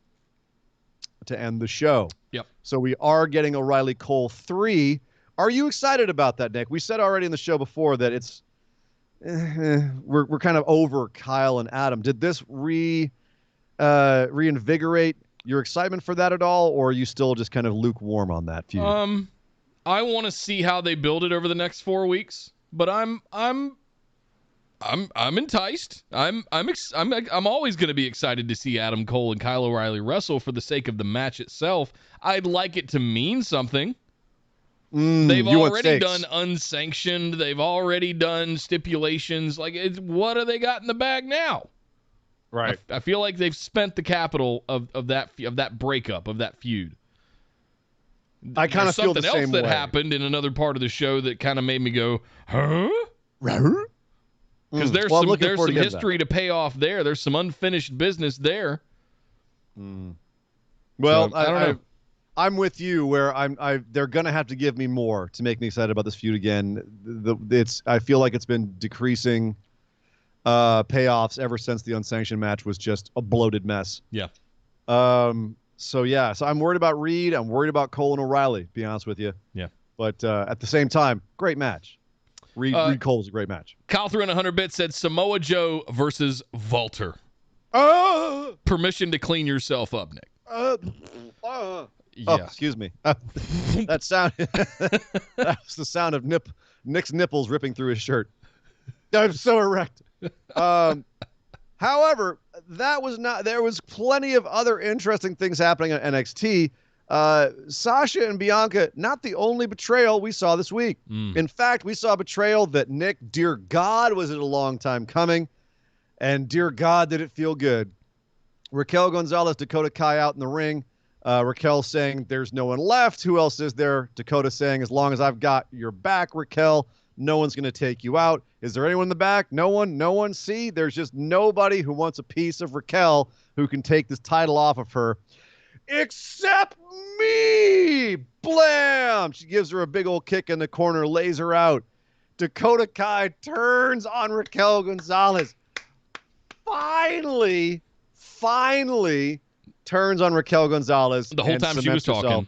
to end the show. Yep. So we are getting O'Reilly Cole 3. Are you excited about that, Nick? We said already in the show before that it's we're kind of over Kyle and Adam. Did this reinvigorate your excitement for that at all, or are you still just kind of lukewarm on that feud? I want to see how they build it over the next 4 weeks, but I'm enticed. I'm always going to be excited to see Adam Cole and Kyle O'Reilly wrestle for the sake of the match itself. I'd like it to mean something. They've already done unsanctioned. They've already done stipulations. Like, what do they got in the bag now? Right. I feel like they've spent the capital of that breakup, of that feud. I kind of feel the something same else that way. happened in another part of the show that kind of made me go, huh? Because there's some history to pay off there. There's some unfinished business there. Well, so, I don't know. I'm with you where they're gonna have to give me more to make me excited about this feud again. I feel like it's been decreasing payoffs ever since the unsanctioned match was just a bloated mess. Yeah. So I'm worried about Reed. I'm worried about Cole and O'Reilly, to be honest with you. Yeah. But at the same time, great match. Reed Cole is a great match. Kyle threw in 100 bits, said Samoa Joe versus Walter. Permission to clean yourself up, Nick. Yeah. Oh, excuse me. That was the sound of Nick's nipples ripping through his shirt. I'm so erect. However, there was plenty of other interesting things happening on NXT. Sasha and Bianca, not the only betrayal we saw this week. In fact, we saw a betrayal that Nick, dear God, was it a long time coming. And dear God, did it feel good. Raquel Gonzalez, Dakota Kai out in the ring. Raquel saying, there's no one left. Who else is there? Dakota saying, as long as I've got your back, Raquel, no one's going to take you out. Is there anyone in the back? No one. See, there's just nobody who wants a piece of Raquel who can take this title off of her. Except me! Blam! She gives her a big old kick in the corner, lays her out. Dakota Kai turns on Raquel Gonzalez. Finally turns on Raquel Gonzalez. The whole time she was talking,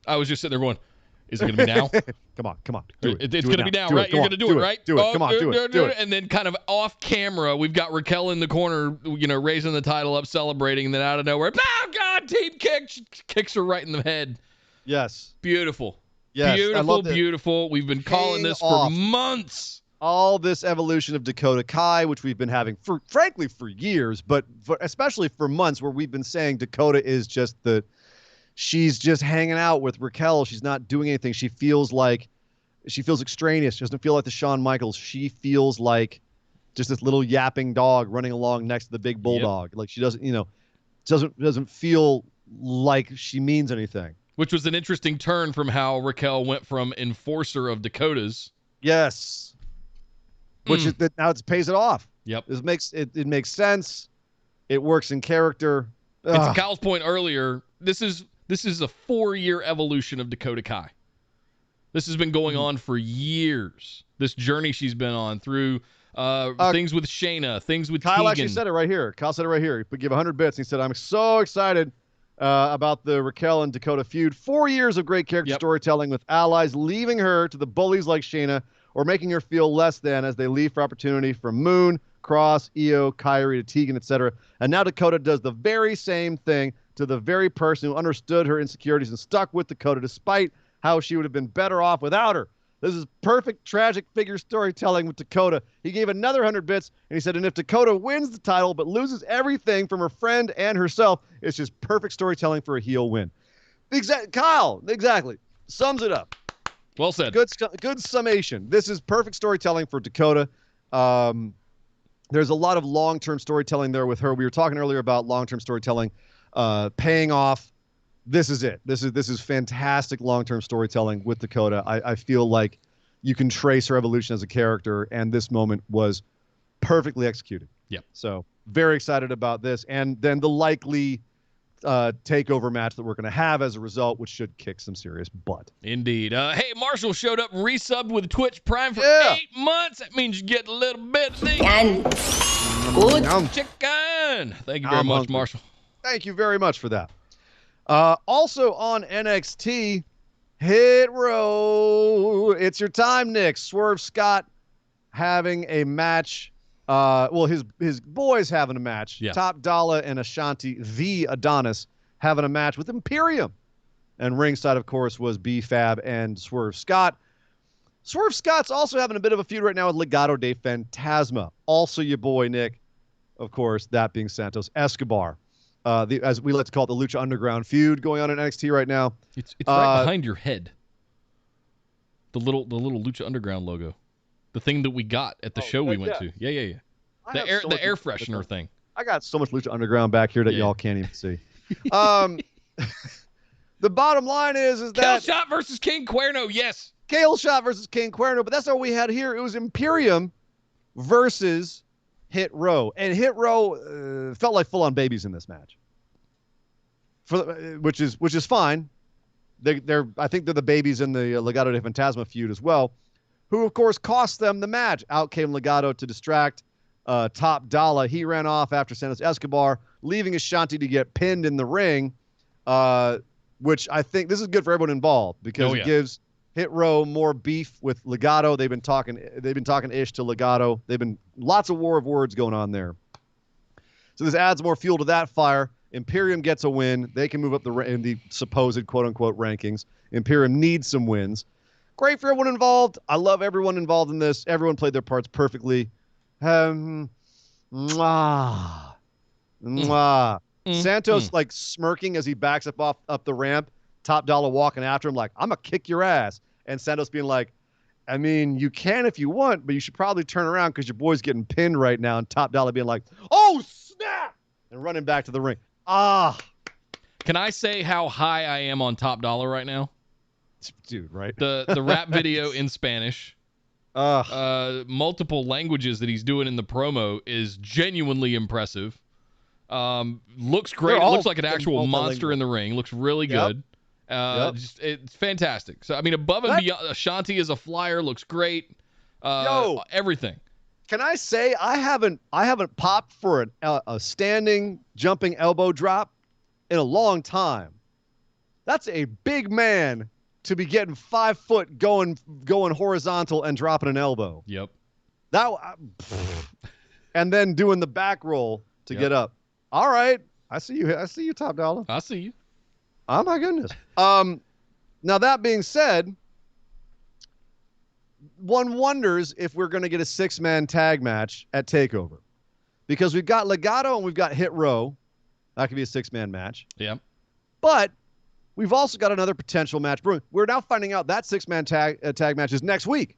I was just sitting there going, is it going to be now? Come on. Do it. It's going to be now, right? You're going to do it, right? Do it. Come on, do it. And then kind of off camera, we've got Raquel in the corner, raising the title up, celebrating, and then out of nowhere, oh, God, team kick. She kicks her right in the head. Yes. Beautiful. Yes. Beautiful. We've been calling this for months. All this evolution of Dakota Kai, which we've been having frankly for years, but especially for months, where we've been saying Dakota is just she's just hanging out with Raquel. She's not doing anything. She feels extraneous. She doesn't feel like the Shawn Michaels. She feels like just this little yapping dog running along next to the big bulldog. Yep. Like she doesn't feel like she means anything. Which was an interesting turn from how Raquel went from enforcer of Dakota's. Yes. Which is that now it pays it off. Yep. It makes sense. It works in character. And to Kyle's point earlier, this is a 4-year evolution of Dakota Kai. This has been going on for years. This journey she's been on through things with Shayna, things with Kyle Tegan. Actually said it right here. Kyle said it right here. He give 100 bits. He said, I'm so excited about the Raquel and Dakota feud. 4 years of great character storytelling with allies leaving her to the bullies like Shayna or making her feel less than as they leave for opportunity from Moon, Cross, Io, Kyrie to Tegan, etc. And now Dakota does the very same thing to the very person who understood her insecurities and stuck with Dakota despite how she would have been better off without her. This is perfect tragic figure storytelling with Dakota. He gave another 100 bits, and he said, and if Dakota wins the title but loses everything from her friend and herself, it's just perfect storytelling for a heel win. Kyle, exactly. Sums it up. Well said. Good summation. This is perfect storytelling for Dakota. There's a lot of long-term storytelling there with her. We were talking earlier about long-term storytelling paying off. This is it. This is fantastic long-term storytelling with Dakota. I feel like you can trace her evolution as a character, and this moment was perfectly executed. Yep. So very excited about this, and then the likely takeover match that we're going to have as a result, which should kick some serious butt. Indeed. Hey, Marshall showed up and resubbed with Twitch Prime for 8 months. That means you get a little bit of the good chicken. Thank you very much, hungry. Marshall. Thank you very much for that. Also on NXT, Hit Row. It's your time, Nick. Swerve Scott having a match. His boys having a match. Yeah. Top Dollar and Ashanti, the Adonis, having a match with Imperium. And ringside, of course, was B-Fab and Swerve Scott. Swerve Scott's also having a bit of a feud right now with Legado de Fantasma. Also your boy, Nick. Of course, that being Santos Escobar. As we like to call it, the Lucha Underground feud going on in NXT right now. It's right behind your head. The little Lucha Underground logo. The thing that we got at the show we went to. Yeah. The air freshener thing. I got so much Lucha Underground back here that y'all can't even see. The bottom line is that Kale Shot versus King Cuerno, yes. Kale Shot versus King Cuerno, but that's all we had here. It was Imperium versus Hit Row, and Hit Row felt like full-on babies in this match. Which is fine. I think they're the babies in the Legado de Fantasma feud as well, who of course cost them the match. Out came Legado to distract Top Dollar. He ran off after Santos Escobar, leaving Ashanti to get pinned in the ring, which I think this is good for everyone involved because it gives Hit Row more beef with Legado. They've been talking ish to Legado. They've been lots of war of words going on there. So this adds more fuel to that fire. Imperium gets a win. They can move up in the supposed quote-unquote rankings. Imperium needs some wins. Great for everyone involved. I love everyone involved in this. Everyone played their parts perfectly. Santos like smirking as he backs up the ramp. Top Dollar walking after him like, I'm going to kick your ass. And Santos being like, I mean, you can if you want, but you should probably turn around because your boy's getting pinned right now. And Top Dollar being like, oh, snap! And running back to the ring. Can I say how high I am on Top Dollar right now? Dude, right? The rap video in Spanish, multiple languages that he's doing in the promo is genuinely impressive. Looks great. It looks like an actual monster in the ring. Looks really good. It's fantastic. So I mean, above and beyond, Ashanti as a flyer looks great. Everything. Can I say I haven't popped for a standing jumping elbow drop in a long time. That's a big man to be getting 5 foot going horizontal and dropping an elbow. Yep. And then doing the back roll to get up. All right, I see you, Top Dollar. I see you. Oh my goodness. Now that being said, one wonders if we're going to get a 6-man tag match at TakeOver, because we've got Legado and we've got Hit Row. That could be a 6-man match. Yeah. But we've also got another potential match brewing. We're now finding out that 6-man tag match is next week.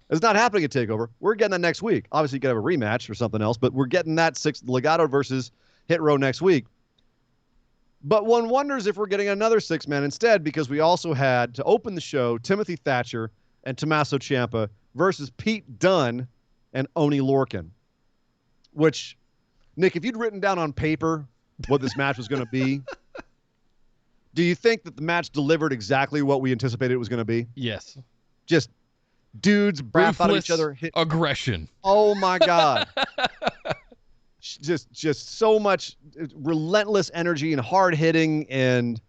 It's not happening at TakeOver. We're getting that next week. Obviously, you got to have a rematch or something else, but we're getting that Legado versus Hit Row next week. But one wonders if we're getting another 6-man instead, because we also had, to open the show, Timothy Thatcher and Tommaso Ciampa versus Pete Dunne and Oni Lorcan. Which, Nick, if you'd written down on paper what this match was going to be, do you think that the match delivered exactly what we anticipated it was going to be? Yes. Just dudes brap out at each other. Aggression. Oh, my God. Just so much relentless energy and hard hitting and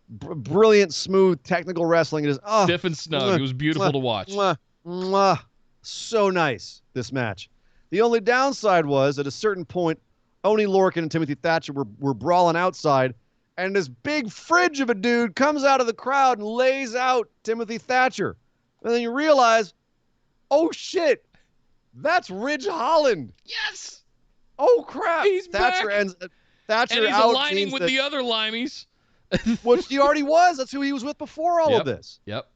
brilliant, smooth technical wrestling. It is stiff and snug. It was beautiful to watch. So nice, this match. The only downside was at a certain point, Oni Lorcan and Timothy Thatcher were brawling outside, and this big fridge of a dude comes out of the crowd and lays out Timothy Thatcher. And then you realize, oh shit, that's Ridge Holland. Yes. Oh crap! He's Thatcher back. Thatcher and he's aligning with the other limeys. Which he already was. That's who he was with before all of this. Yep.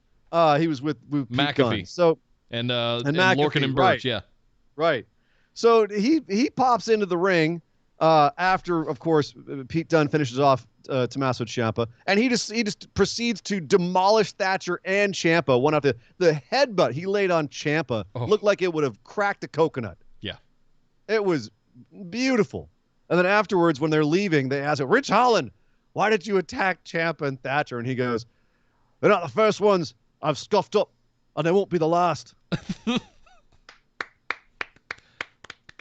He was with McAfee. So and McAfee, Lorcan and Birch. Right. So he pops into the ring. After, of course, Pete Dunne finishes off Tommaso Ciampa, and he just proceeds to demolish Thatcher and Ciampa. One after the headbutt he laid on Ciampa looked like it would have cracked a coconut. Yeah, it was beautiful. And then afterwards, when they're leaving, they ask, Rich Holland, why did you attack Ciampa and Thatcher? And he goes, they're not the first ones I've scuffed up, and they won't be the last.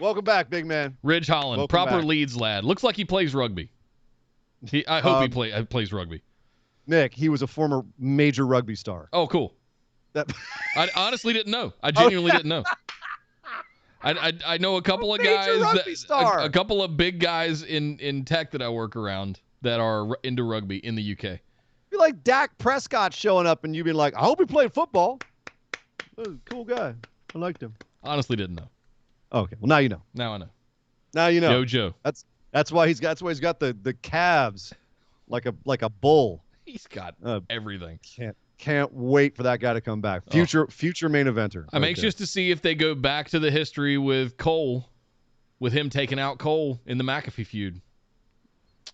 Welcome back, big man. Ridge Holland, Welcome proper back. Leeds lad. Looks like he plays rugby. I hope he plays rugby. Nick, he was a former major rugby star. Oh, cool. I honestly didn't know. I genuinely didn't know. I know a couple of guys, a couple of big guys in tech that I work around that are into rugby in the UK. Be like Dak Prescott showing up and you being like, I hope he played football. Cool guy. I liked him. Honestly didn't know. Okay, well now you know. Now I know. Now you know. Yo Joe. That's why he's got the calves like a bull. He's got everything. Can't wait for that guy to come back. Future main eventer. I'm anxious to see if they go back to the history with Cole, with him taking out Cole in the McAfee feud.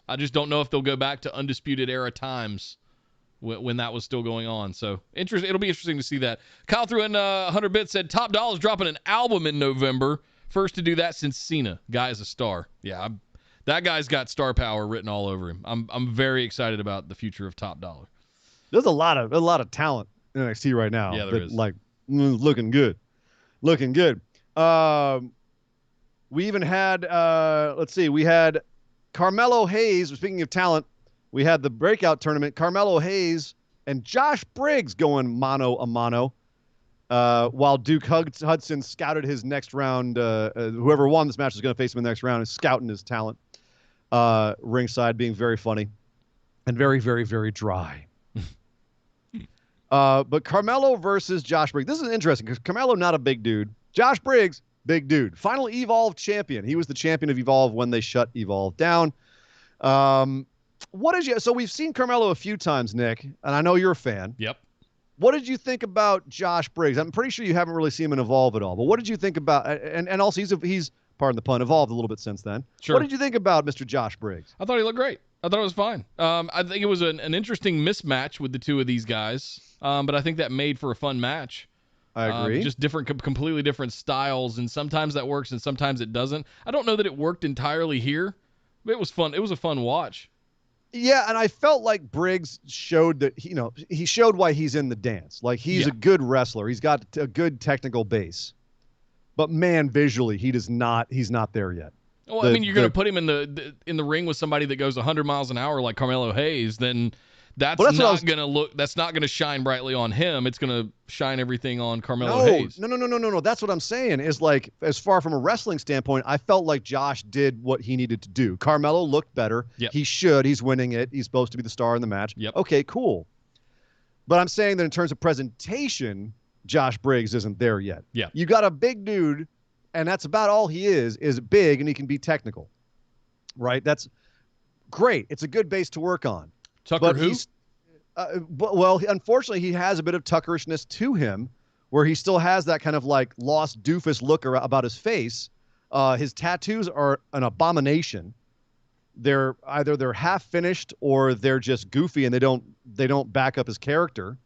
I just don't know if they'll go back to Undisputed Era times when that was still going on. So it'll be interesting to see that. Kyle threw in 100 bits, said Top Dollar's dropping an album in November. First to do that since Cena. Guy is a star. Yeah, that guy's got star power written all over him. I'm very excited about the future of Top Dollar. There's a lot of talent in NXT right now. Yeah, there is. Like looking good. We even had we had Carmelo Hayes. Speaking of talent, we had the breakout tournament. Carmelo Hayes and Josh Briggs going mano a mano. While Duke Hudson scouted his next round, whoever won this match is going to face him in the next round, is scouting his talent. Ringside, being very funny and very, very, very dry. But Carmelo versus Josh Briggs. This is interesting because Carmelo, not a big dude. Josh Briggs, big dude. Final Evolve champion. He was the champion of Evolve when they shut Evolve down. So we've seen Carmelo a few times, Nick, and I know you're a fan. Yep. What did you think about Josh Briggs? I'm pretty sure you haven't really seen him evolve at all. But what did you think about? And also he's pardon the pun, evolved a little bit since then. Sure. What did you think about Mr. Josh Briggs? I thought he looked great. I thought it was fine. I think it was an interesting mismatch with the two of these guys. But I think that made for a fun match. I agree. Just completely different styles, and sometimes that works and sometimes it doesn't. I don't know that it worked entirely here, but it was fun. It was a fun watch. Yeah, and I felt like Briggs showed that he showed why he's in the dance. Like he's a good wrestler. He's got a good technical base. But man, visually, he's not there yet. Well, you're going to put him in the ring with somebody that goes 100 miles an hour like Carmelo Hayes, then that's not going to shine brightly on him. It's going to shine everything on Carmelo Hayes. No. That's what I'm saying is, like, as far from a wrestling standpoint, I felt like Josh did what he needed to do. Carmelo looked better. Yep. He should. He's winning it. He's supposed to be the star in the match. Yep. Okay, cool. But I'm saying that in terms of presentation, Josh Briggs isn't there yet. Yeah. You got a big dude, and that's about all he is big, and he can be technical. Right? That's great. It's a good base to work on. Tucker who? Unfortunately, he has a bit of Tuckerishness to him, where he still has that kind of like lost doofus look about his face. His tattoos are an abomination. They're either half finished or they're just goofy, and they don't back up his character.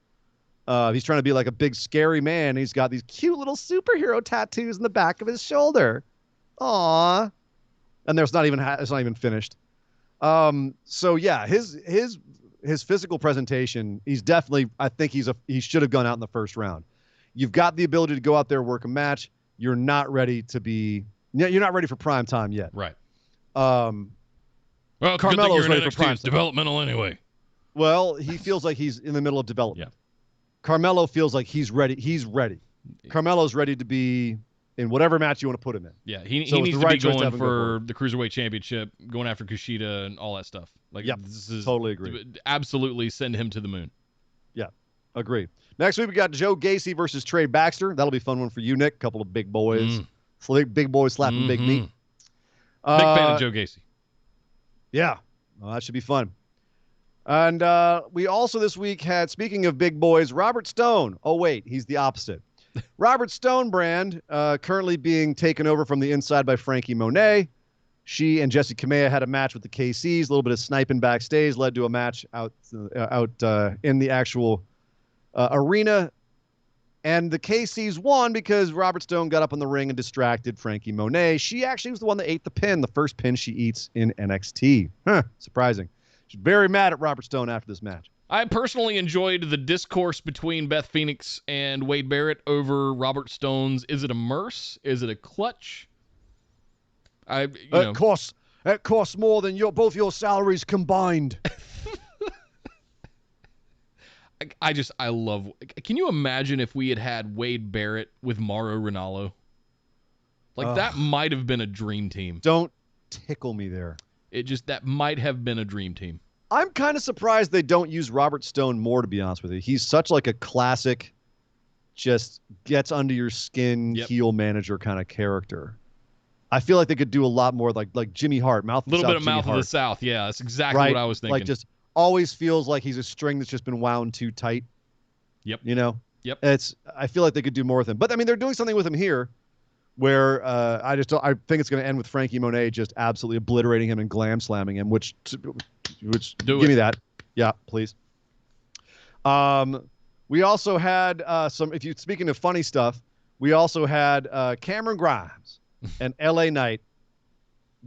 He's trying to be like a big scary man. He's got these cute little superhero tattoos in the back of his shoulder. Aww. And it's not even finished. So yeah, his physical presentation, he's definitely, I think he should have gone out in the first round. You've got the ability to go out there, work a match. You're not ready for prime time yet. Right. Well, Carmelo's ready for prime time. Developmental anyway. Well, he feels like he's in the middle of development. Yeah. Carmelo feels like he's ready. He's ready. Carmelo's ready to be in whatever match you want to put him in. Yeah, he needs to be going for the Cruiserweight Championship, going after Kushida and all that stuff. Like, this is totally agree. Absolutely send him to the moon. Yeah, agree. Next week, we got Joe Gacy versus Trey Baxter. That'll be a fun one for you, Nick. A couple of big boys. Big boys slapping big meat. Big fan of Joe Gacy. Yeah, well, that should be fun. And we also this week had, speaking of big boys, Robert Stone. Oh, wait, he's the opposite. Robert Stone brand currently being taken over from the inside by Frankie Monet. She and Jessie Kamea had a match with the KCs. A little bit of sniping backstage led to a match out in the actual arena. And the KCs won because Robert Stone got up in the ring and distracted Frankie Monet. She actually was the one that ate the pin, the first pin she eats in NXT. Surprising. She's very mad at Robert Stone after this match. I personally enjoyed the discourse between Beth Phoenix and Wade Barrett over Robert Stone's, is it a Merce? Is it a clutch? It costs more than both your salaries combined. I love. Can you imagine if we had Wade Barrett with Mauro Ranallo? That might have been a dream team. Don't tickle me there. That might have been a dream team. I'm kind of surprised they don't use Robert Stone more, to be honest with you. He's such like a classic, just gets under your skin, heel manager kind of character. I feel like they could do a lot more like Jimmy Hart, Mouth of the South. A little bit of Mouth of the South, yeah. That's exactly what I was thinking. Like just always feels like he's a string that's just been wound too tight. Yep. You know? Yep. I feel like they could do more with him. But I mean, they're doing something with him here where I think it's going to end with Frankie Monet just absolutely obliterating him and glam slamming him, which give me that. Yeah, please. We also had speaking of funny stuff, we also had Cameron Grimes and LA Knight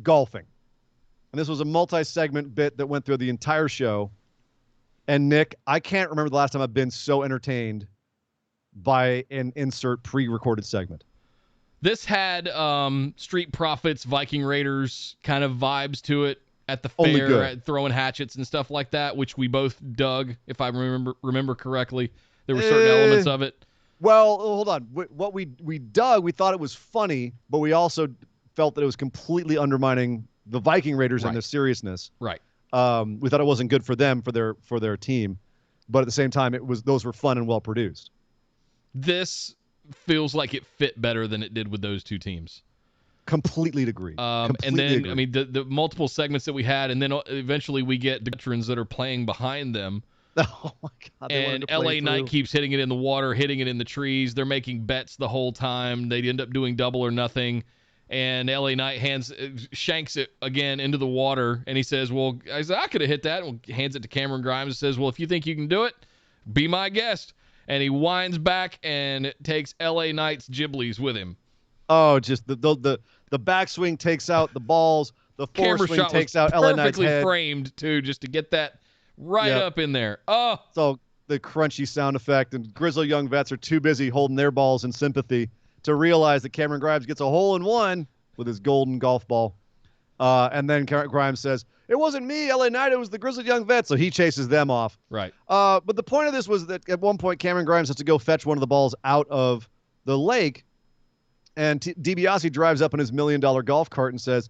golfing. And this was a multi-segment bit that went through the entire show. And Nick, I can't remember the last time I've been so entertained by an insert pre-recorded segment. This had Street Profits, Viking Raiders kind of vibes to it at the fair, throwing hatchets and stuff like that, which we both dug, if I remember correctly. There were certain elements of it. Well, hold on. What we dug, we thought it was funny, but we also felt that it was completely undermining the Viking Raiders and their seriousness. Right. We thought it wasn't good for them, for their team, but at the same time, those were fun and well produced. This feels like it fit better than it did with those two teams. Completely agree. And then, I mean, the multiple segments that we had, and then eventually we get the veterans that are playing behind them. Oh my God! And LA Knight keeps hitting it in the water, hitting it in the trees. They're making bets the whole time. They end up doing double or nothing. And LA Knight shanks it again into the water, and he says, "Well, I could have hit that." And hands it to Cameron Grimes and says, "Well, if you think you can do it, be my guest." And he winds back and takes LA Knight's Ghiblies with him. Oh, just the backswing takes out the balls. The foreswing takes out LA Knight's head. Perfectly framed too, just to get that right up in there. Oh, so the crunchy sound effect, and Grizzled Young Vets are too busy holding their balls in sympathy to realize that Cameron Grimes gets a hole-in-one with his golden golf ball. And then Grimes says, "It wasn't me, LA Knight, it was the Grizzled Young Vets." So he chases them off. Right. But the point of this was that at one point, Cameron Grimes has to go fetch one of the balls out of the lake. And DiBiase drives up in his $1 million golf cart and says,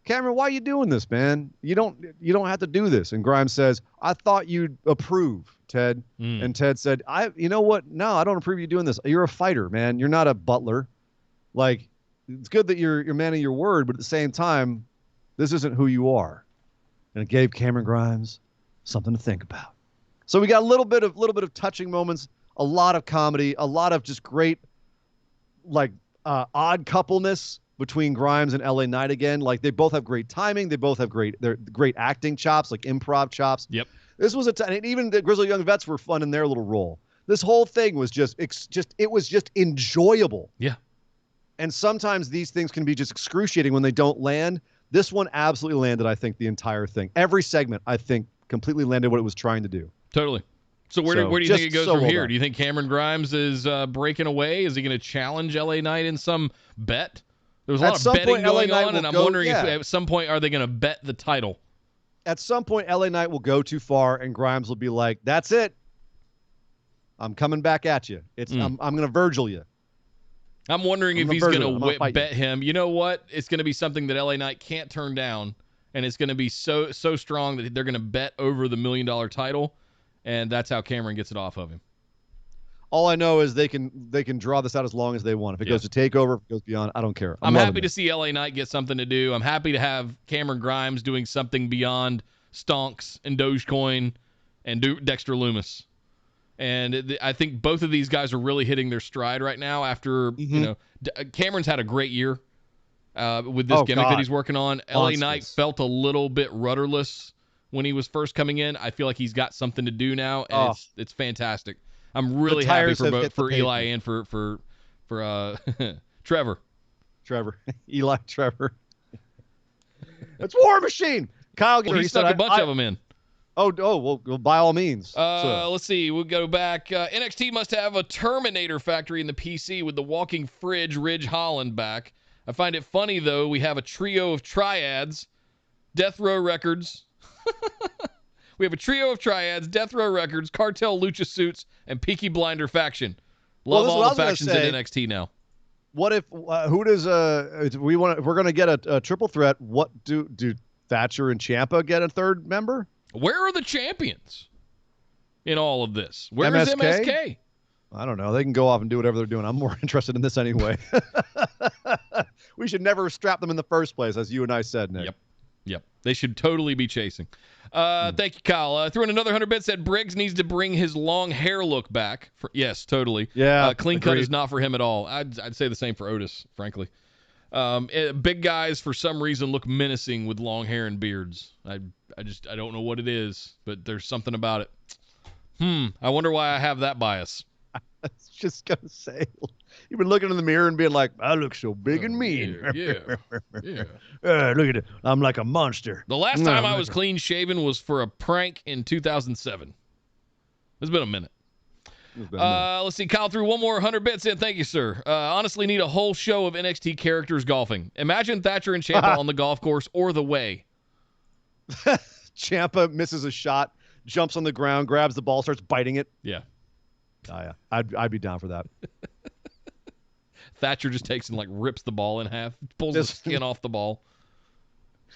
"Cameron, why are you doing this, man? You don't have to do this." And Grimes says, "I thought you'd approve, Ted." And Ted said, "You know what? No, I don't approve you doing this. You're a fighter, man. You're not a butler. Like, it's good that you're man of your word, but at the same time, this isn't who you are." And it gave Cameron Grimes something to think about. So we got a little bit of touching moments, a lot of comedy, a lot of just great, like, odd coupleness between Grimes and LA Knight again. Like, they both have great timing. They both have great acting chops, like improv chops. Yep. This was and even the Grizzled Young Vets were fun in their little role. This whole thing was just enjoyable. Yeah. And sometimes these things can be just excruciating when they don't land. This one absolutely landed, I think, the entire thing. Every segment, I think, completely landed what it was trying to do. Totally. So where do you think it goes from here? Do you think Cameron Grimes is breaking away? Is he going to challenge LA Knight in some bet? There was a lot of betting going on, and I'm wondering if at some point are they going to bet the title? At some point, LA Knight will go too far, and Grimes will be like, "That's it. I'm coming back at you. I'm going to Virgil you." I'm wondering if he's going to bet him. You know what? It's going to be something that LA Knight can't turn down, and it's going to be so strong that they're going to bet over the $1 million title, and that's how Cameron gets it off of him. All I know is they can draw this out as long as they want. If it goes to TakeOver, if it goes beyond, I don't care. I'm happy to see LA Knight get something to do. I'm happy to have Cameron Grimes doing something beyond Stonks and Dogecoin and Dexter Lumis. And I think both of these guys are really hitting their stride right now after, Cameron's had a great year. with this gimmick that he's working on. LA Knight felt a little bit rudderless when he was first coming in. I feel like he's got something to do now, and it's fantastic. I'm really happy for both for Eli and for Trevor. Eli Trevor. It's War Machine. Kyle, he stuck a bunch of them in. Well, by all means. Let's see. We'll go back. NXT must have a Terminator factory in the PC with the walking fridge Ridge Holland back. I find it funny, though, we have a trio of triads, Death Row Records. We have a trio of triads, Death Row Records, Cartel Lucha Suits, and Peaky Blinder faction. Love all the factions in NXT now. What if who does if we're going to get a triple threat? What do Thatcher and Ciampa get a third member? Where are the champions in all of this? Where is MSK? I don't know. They can go off and do whatever they're doing. I'm more interested in this anyway. We should never strap them in the first place, as you and I said, Nick. Yep. They should totally be chasing. Thank you, Kyle. Threw in another 100 bits. Said Briggs needs to bring his long hair look back. Yes, totally. Yeah. Clean cut is not for him at all. I'd say the same for Otis, frankly. Big guys, for some reason, look menacing with long hair and beards. I don't know what it is, but there's something about it. I wonder why I have that bias. I was just going to say, you've been looking in the mirror and being like, I look so big and mean. Yeah. Look at it. I'm like a monster. The last time I was clean shaven was for a prank in 2007. It's been a minute. Let's see. Kyle threw one more 100 bits in. Thank you, sir. Honestly, need a whole show of NXT characters golfing. Imagine Thatcher and Ciampa on the golf course or the way. Ciampa misses a shot, jumps on the ground, grabs the ball, starts biting it. Yeah. Oh, yeah. I'd be down for that. Thatcher just takes and rips the ball in half, pulls the skin off the ball.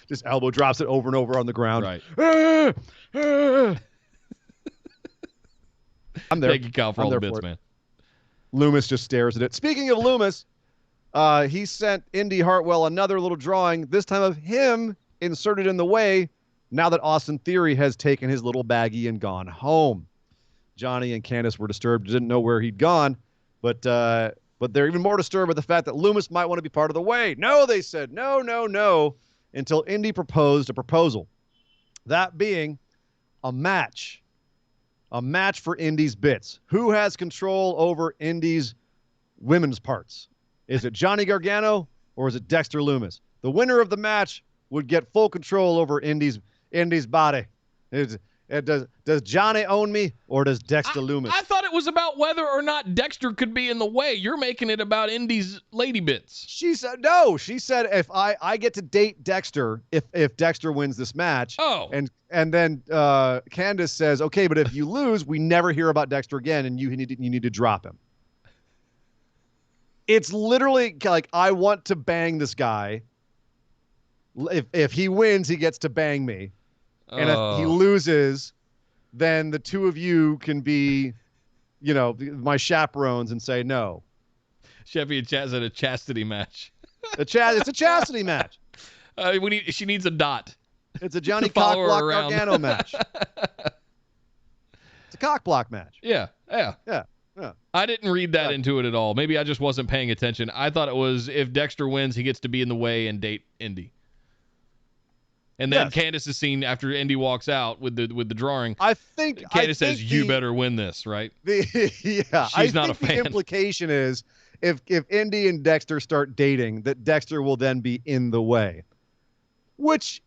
Just elbow drops it over and over on the ground. Right. I'm there. Thank you, Kyle, for all the bits, man. Loomis just stares at it. Speaking of Loomis, he sent Indy Hartwell another little drawing, this time of him inserted in the way now that Austin Theory has taken his little baggie and gone home. Johnny and Candice were disturbed, didn't know where he'd gone, but they're even more disturbed by the fact that Loomis might want to be part of the way. No, they said, no, until Indy proposed a proposal. That being a match for Indy's bits. Who has control over Indy's women's parts? Is it Johnny Gargano or is it Dexter Loomis? The winner of the match would get full control over Indy's body. Does Johnny own me or does Dexter Loomis? I thought it was about whether or not Dexter could be in the way. You're making it about Indy's lady bits. She said no. She said if I get to date Dexter if Dexter wins this match. Oh. And then Candice says, okay, but if you lose, we never hear about Dexter again, and you need to drop him. It's literally like, I want to bang this guy. If he wins, he gets to bang me. And if he loses, then the two of you can be, my chaperones and say no. Chevy and Chaz at a chastity match. It's a chastity match. She needs a dot. It's a Johnny Cockblock Gargano match. It's a cockblock match. Yeah. I didn't read that into it at all. Maybe I just wasn't paying attention. I thought it was if Dexter wins, he gets to be in the way and date Indy. And then Candice is seen after Indy walks out with the drawing. I think Candice says, "You better win this, right?" She's not a fan. The implication is if Indy and Dexter start dating, that Dexter will then be in the way, which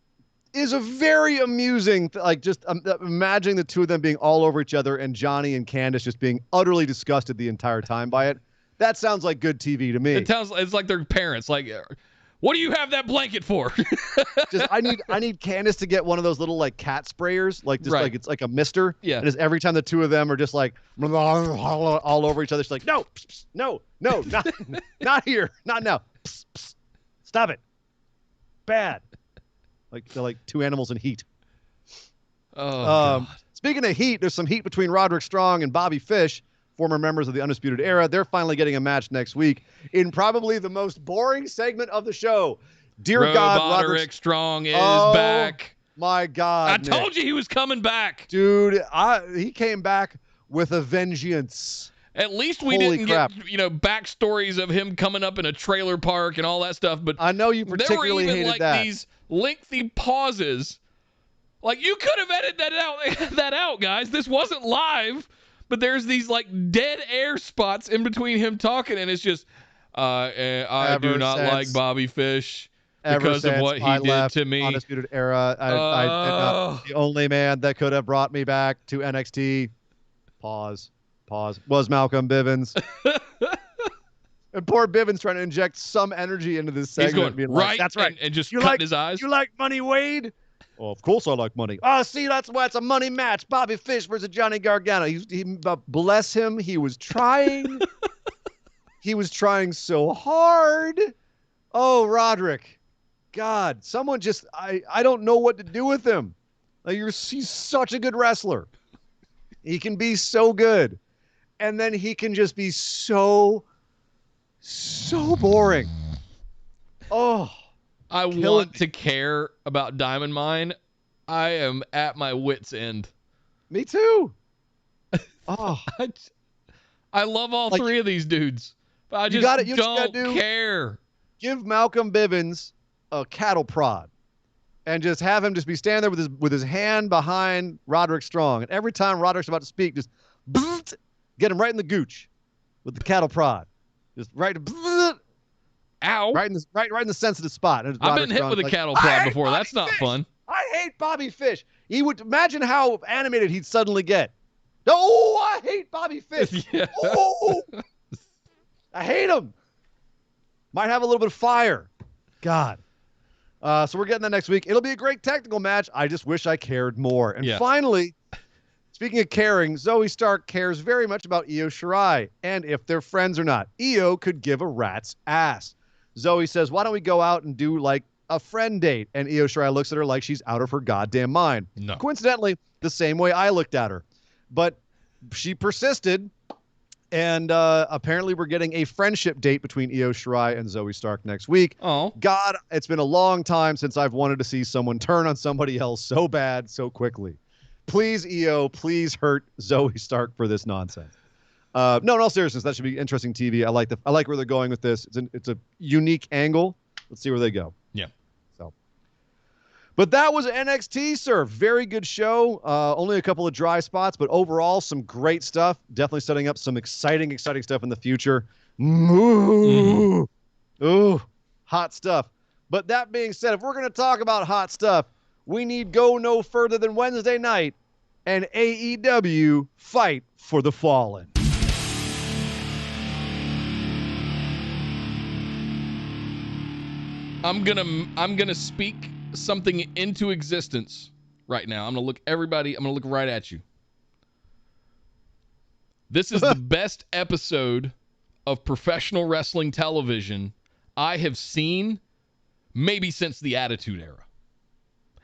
is a very amusing. Just imagining the two of them being all over each other and Johnny and Candice just being utterly disgusted the entire time by it. That sounds like good TV to me. It's like their parents. What do you have that blanket for? I need Candice to get one of those little cat sprayers, it's like a mister. Yeah. And just every time the two of them are just all over each other, she's like, no, not here, not now. Stop it. Bad. They're like two animals in heat. Oh, God. Speaking of heat, there's some heat between Roderick Strong and Bobby Fish, former members of the Undisputed Era. They're finally getting a match next week in probably the most boring segment of the show. Dear God, Roderick Strong is back. My God, I told you he was coming back. Dude, he came back with a vengeance. At least we Holy didn't crap. get, backstories of him coming up in a trailer park and all that stuff. But I know you particularly there were even hated like that. these lengthy pauses. Like, you could have edited that out, guys. This wasn't live, but there's these like dead air spots in between him talking, and it's just, I do not like Bobby Fish because of what he did to me. Undisputed Era. I the only man that could have brought me back to NXT. Pause. Was Malcolm Bivens. And poor Bivens trying to inject some energy into this segment. He's going, being right, like, that's right. And just cutting his eyes. You like money, Wade? Oh, of course I like money. Oh, see, that's why it's a money match. Bobby Fish versus Johnny Gargano. Bless him. He was trying. He was trying so hard. Oh, Roderick. God, someone just, I don't know what to do with him. Like, he's such a good wrestler. He can be so good. And then he can just be so boring. Oh, I want to care about Diamond Mine. I am at my wit's end. Me too. Oh, I love all three of these dudes. But I just don't care. Give Malcolm Bivens a cattle prod. And just have him just be standing there with his hand behind Roderick Strong. And every time Roderick's about to speak, just get him right in the gooch with the cattle prod. Just right, ow, right in the sensitive spot. And I've been hit with a cattle prod before. That's not fun. I hate Bobby Fish. He would imagine how animated he'd suddenly get. Oh, I hate Bobby Fish. Yeah. Oh, I hate him. Might have a little bit of fire. God. So we're getting that next week. It'll be a great technical match. I just wish I cared more. And finally, speaking of caring, Zoe Stark cares very much about Io Shirai and if they're friends or not. Io could give a rat's ass. Zoe says, why don't we go out and do like a friend date? And Io Shirai looks at her like she's out of her goddamn mind. No. Coincidentally, the same way I looked at her. But she persisted. And apparently we're getting a friendship date between Io Shirai and Zoe Stark next week. Oh. God, it's been a long time since I've wanted to see someone turn on somebody else so bad, so quickly. Please, Io, please hurt Zoe Stark for this nonsense. No, in all seriousness, that should be interesting TV. I like where they're going with this. It's a unique angle. Let's see where they go. Yeah. But that was NXT, sir. Very good show. Only a couple of dry spots, but overall, some great stuff. Definitely setting up some exciting stuff in the future. Ooh, hot stuff. But that being said, if we're going to talk about hot stuff, we need go no further than Wednesday night and AEW Fight for the Fallen. I'm gonna speak something into existence right now. I'm gonna look right at you. This is the best episode of professional wrestling television I have seen maybe since the Attitude Era.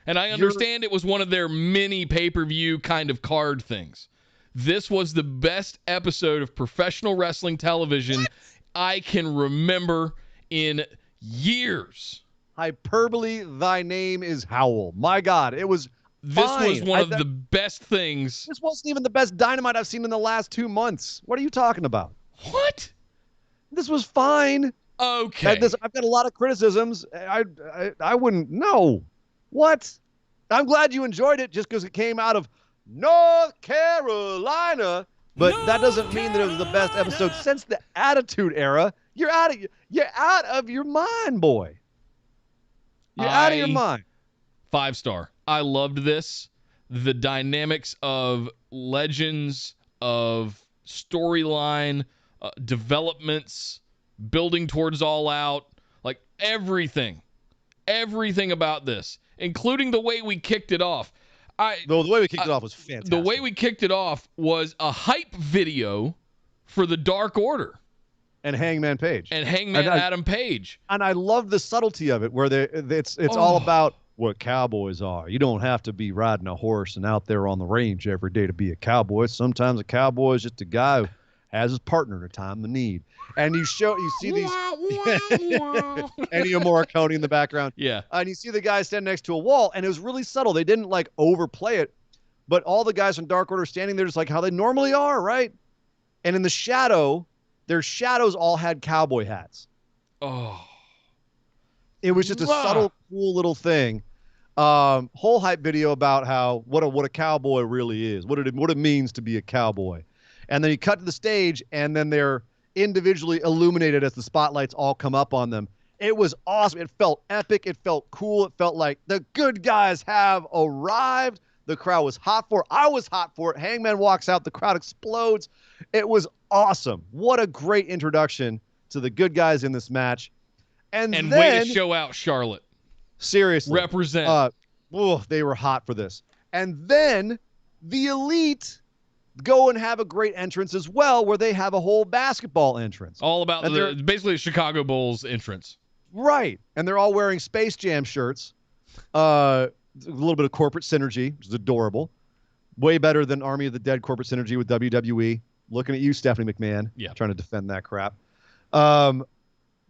And I understand it was one of their mini pay-per-view kind of card things. This was the best episode of professional wrestling television I can remember in years. Hyperbole, thy name is Howl. My God, it was fine. This was one of the best things. This wasn't even the best Dynamite I've seen in the last 2 months. What are you talking about? What? This was fine. Okay. I've got a lot of criticisms. I wouldn't know. What? I'm glad you enjoyed it just because it came out of North Carolina. But that doesn't mean that it was the best episode since the Attitude Era. You're out of your mind, boy. You're out of your mind. 5-star. I loved this. The dynamics of legends, of storyline, developments, building towards All Out, like everything about this, including the way we kicked it off. The way we kicked it off was fantastic. The way we kicked it off was a hype video for the Dark Order. And Hangman Page. And Adam Page. And I love the subtlety of it, where it's all about what cowboys are. You don't have to be riding a horse and out there on the range every day to be a cowboy. Sometimes a cowboy is just a guy who has his partner at a time of need. And you see these Ennio Morricone in the background. Yeah. And you see the guy standing next to a wall, and it was really subtle. They didn't overplay it, but all the guys from Dark Order standing there just like how they normally are, right? And in the shadow, their shadows all had cowboy hats. Oh. It was just a subtle, cool little thing. Whole hype video about how what a cowboy really is, what it means to be a cowboy. And then you cut to the stage, and then they're individually illuminated as the spotlights all come up on them. It was awesome. It felt epic. It felt cool. It felt like the good guys have arrived. The crowd was hot for it. I was hot for it. Hangman walks out. The crowd explodes. It was awesome. What a great introduction to the good guys in this match. And then, way to show out Charlotte. Seriously. Represent. They were hot for this. And then the Elite go and have a great entrance as well, where they have a whole basketball entrance. All about basically the Chicago Bulls entrance. Right. And they're all wearing Space Jam shirts. A little bit of corporate synergy, which is adorable. Way better than Army of the Dead corporate synergy with WWE. Looking at you, Stephanie McMahon. Yeah. Trying to defend that crap.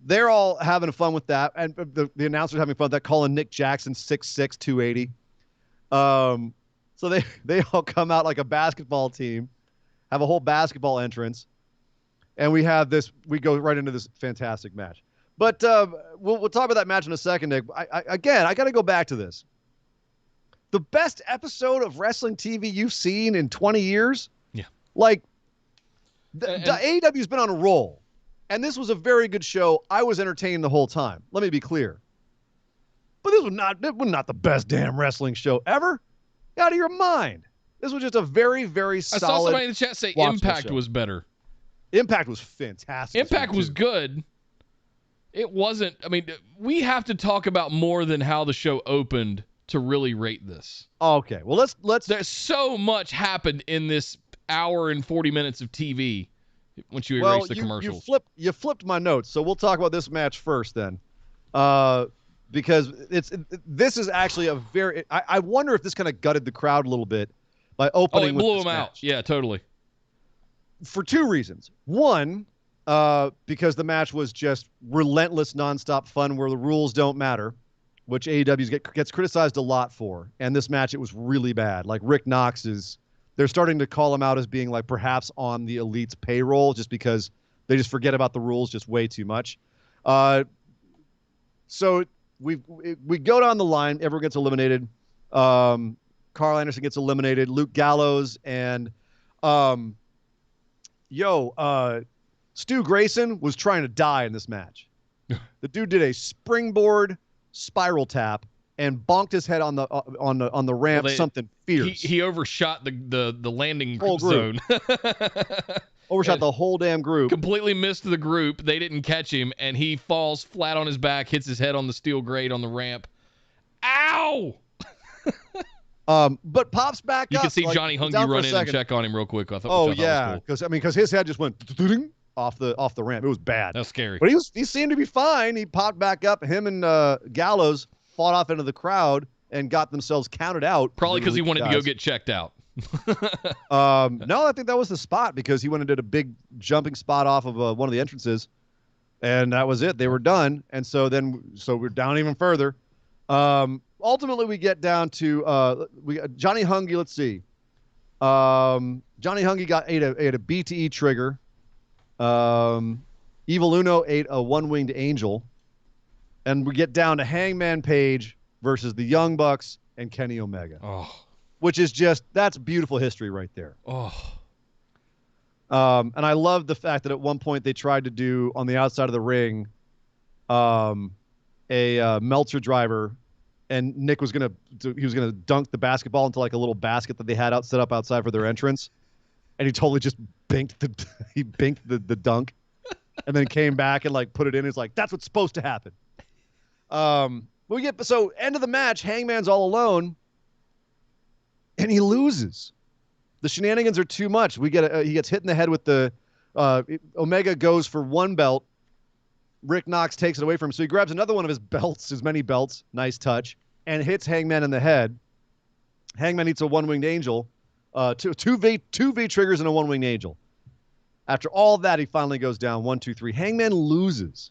They're all having fun with that. And the announcer's having fun with that, calling Nick Jackson 6'6", 280. So they all come out like a basketball team, have a whole basketball entrance. And we go right into this fantastic match. But we'll talk about that match in a second, Nick. I got to go back to this. The best episode of wrestling TV you've seen in 20 years? Yeah. Like, the AEW's been on a roll. And this was a very good show. I was entertained the whole time. Let me be clear. But this was not the best damn wrestling show ever. Out of your mind. This was just a very, very solid. I saw somebody in the chat say Impact was better. Impact was fantastic. Impact was good. It wasn't. I mean, we have to talk about more than how the show opened to really rate this. Okay. Well, let's. There's so much happened in this hour and 40 minits of TV. Once you erase the commercials. You flipped my notes, so we'll talk about this match first then. Because this is actually a very... I wonder if this kind of gutted the crowd a little bit by opening it with blew this them match. out. Yeah, totally. For two reasons. One, because the match was just relentless, nonstop fun where the rules don't matter, which AEW gets criticized a lot for. And this match, it was really bad. Like Rick Knox is... They're starting to call him out as being like perhaps on the Elite's payroll just because they just forget about the rules just way too much. So we go down the line. Everyone gets eliminated. Carl Anderson gets eliminated. Luke Gallows and Stu Grayson was trying to die in this match. The dude did a springboard spiral tap and bonked his head on the ramp. Something fierce. He overshot the landing zone. Overshot the whole damn group. Completely missed the group. They didn't catch him, and he falls flat on his back, hits his head on the steel grate on the ramp. Ow! But pops back up. You can see Johnny Hungy run in and check on him real quick. I thought because his head just went off the ramp. It was bad. That's scary. But he seemed to be fine. He popped back up. Him and Gallows fought off into the crowd and got themselves counted out. Probably because he wanted to go get checked out. No, I think that was the spot because he went and did a big jumping spot off of one of the entrances, and that was it. They were done, and so we're down even further. Ultimately, we get down to we got Johnny Hungy. Let's see. Johnny Hungy ate a BTE trigger. Evil Uno ate a one-winged angel. And we get down to Hangman Page versus the Young Bucks and Kenny Omega. Oh. Which is that's beautiful history right there. Oh. And I love the fact that at one point they tried to do on the outside of the ring a Meltzer driver, and Nick was gonna dunk the basketball into like a little basket that they had set up outside for their entrance, and he totally just binked the dunk, and then came back and like put it in. He's like, that's what's supposed to happen. So end of the match, Hangman's all alone, and he loses. The shenanigans are too much. He gets hit in the head with the Omega goes for one belt. Rick Knox takes it away from him, so he grabs another one of his many belts, nice touch, and hits Hangman in the head. Hangman eats a one-winged angel, two V triggers and a one-winged angel. After all that, he finally goes down 1, 2, 3. Hangman loses.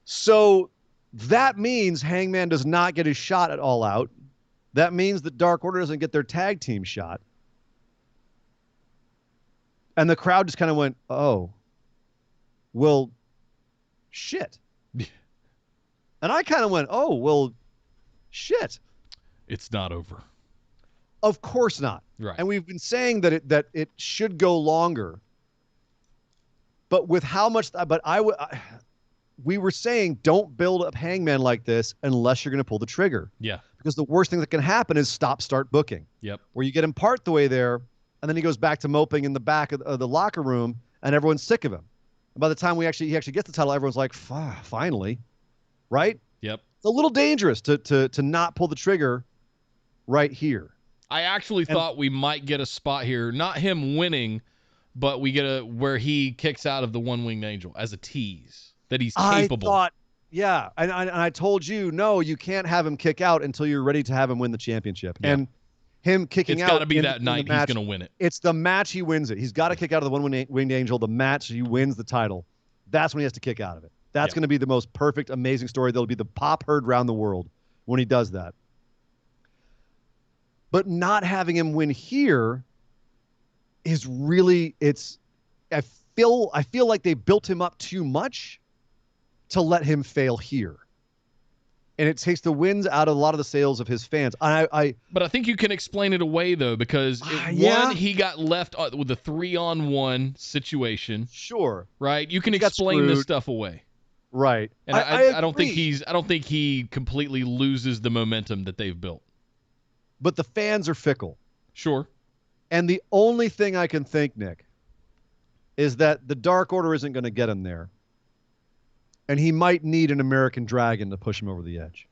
So that means Hangman does not get his shot at All Out. That means that Dark Order doesn't get their tag team shot. And the crowd just kind of went, oh, well, shit. And I kind of went, oh, well, shit. It's not over. Of course not. Right. And we've been saying that it should go longer. But with how much, we were saying don't build up Hangman like this unless you're going to pull the trigger. Yeah. Because the worst thing that can happen is start booking. Yep. Where you get him part the way there, and then he goes back to moping in the back of the locker room, and everyone's sick of him. And by the time he actually gets the title, everyone's like, finally, right? Yep. It's a little dangerous to not pull the trigger right here. I actually thought we might get a spot here, not him winning, but we get where he kicks out of the one-winged angel as a tease that he's capable. I thought, yeah, and I told you, no, you can't have him kick out until you're ready to have him win the championship. Yeah. And him kicking out, it's got to be that night he's going to win it. It's the match he wins it. He's got to kick out of the one-winged angel. The match he wins the title. That's when he has to kick out of it. That's going to be the most perfect, amazing story. That'll be the pop heard around the world when he does that. But not having him win here is really, I feel like they built him up too much to let him fail here. And it takes the wins out of a lot of the sales of his fans. But I think you can explain it away, though, because one, he got left with a 3-on-1 situation. Sure. Right? You can explain this stuff away. Right. And I don't think he completely loses the momentum that they've built. But the fans are fickle. Sure. And the only thing I can think, Nick, is that the Dark Order isn't going to get him there. And he might need an American Dragon to push him over the edge.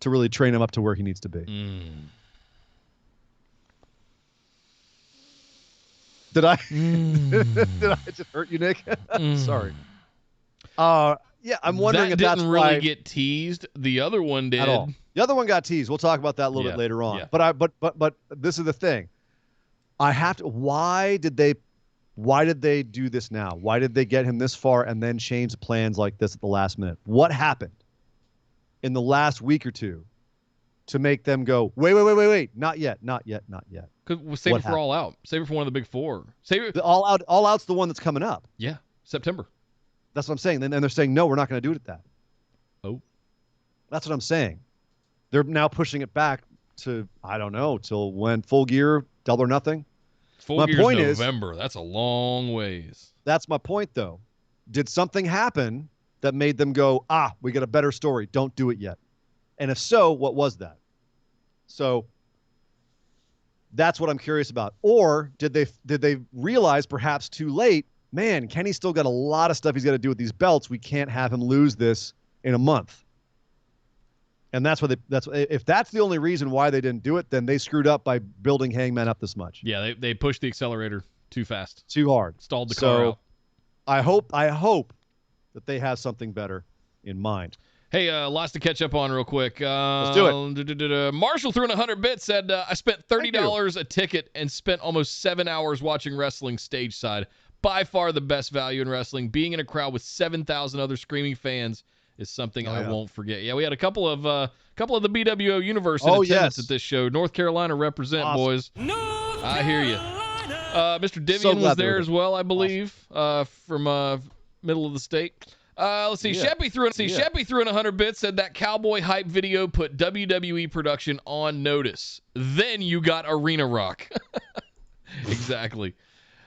To really train him up to where he needs to be. Did I just hurt you, Nick? Sorry. Yeah, I'm wondering if that's didn't really get teased. The other one did. At all. The other one got teased. We'll talk about that a little bit later on. Yeah. But this is the thing. I have to. Why did they do this now? Why did they get him this far and then change plans like this at the last minute? What happened in the last week or two to make them go, wait, not yet. Because we'll save it for All Out. Save it for one of the big four. Save it. All Out's the one that's coming up. Yeah, September. That's what I'm saying. And they're saying, no, we're not going to do it at that. Oh. That's what I'm saying. They're now pushing it back to, I don't know, till when? Full Gear, Double or Nothing? Full Gear's November. That's a long ways. That's my point, though. Did something happen that made them go, we got a better story. Don't do it yet. And if so, what was that? So that's what I'm curious about. Or did they realize perhaps too late, man, Kenny's still got a lot of stuff he's got to do with these belts. We can't have him lose this in a month. And if that's the only reason why they didn't do it, then they screwed up by building Hangman up this much. Yeah, they pushed the accelerator too fast. Too hard. Stalled the car out. I hope that they have something better in mind. Hey, lots to catch up on real quick. Let's do it. Marshall threw in 100 bits, said, I spent $30 a ticket and spent almost 7 hours watching wrestling stage side. By far the best value in wrestling. Being in a crowd with 7,000 other screaming fans is something I won't forget. Yeah, we had a couple of the BWO universe in attendance at this show. North Carolina represent, boys. I hear you. Mr. Divian was there as well, I believe, from middle of the state. Let's see. Sheppy threw in 100 bits, said that cowboy hype video put WWE production on notice. Then you got Arena Rock. Exactly.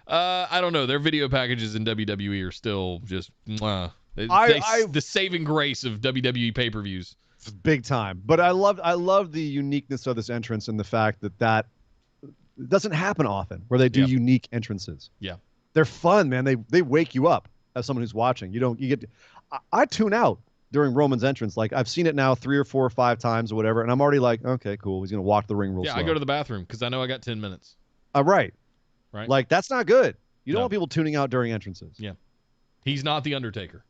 I don't know. Their video packages in WWE are still just the saving grace of WWE pay-per-views. Big time. But I love the uniqueness of this entrance and the fact that doesn't happen often where they do unique entrances. Yeah. They're fun, man. They wake you up as someone who's watching. I tune out during Roman's entrance. Like I've seen it now 3 or 4 or 5 times or whatever, and I'm already like, okay, cool. He's gonna walk the ring real slow. I go to the bathroom because I know I got 10 minutes. Right. Like that's not good. You don't want people tuning out during entrances. Yeah. He's not the Undertaker.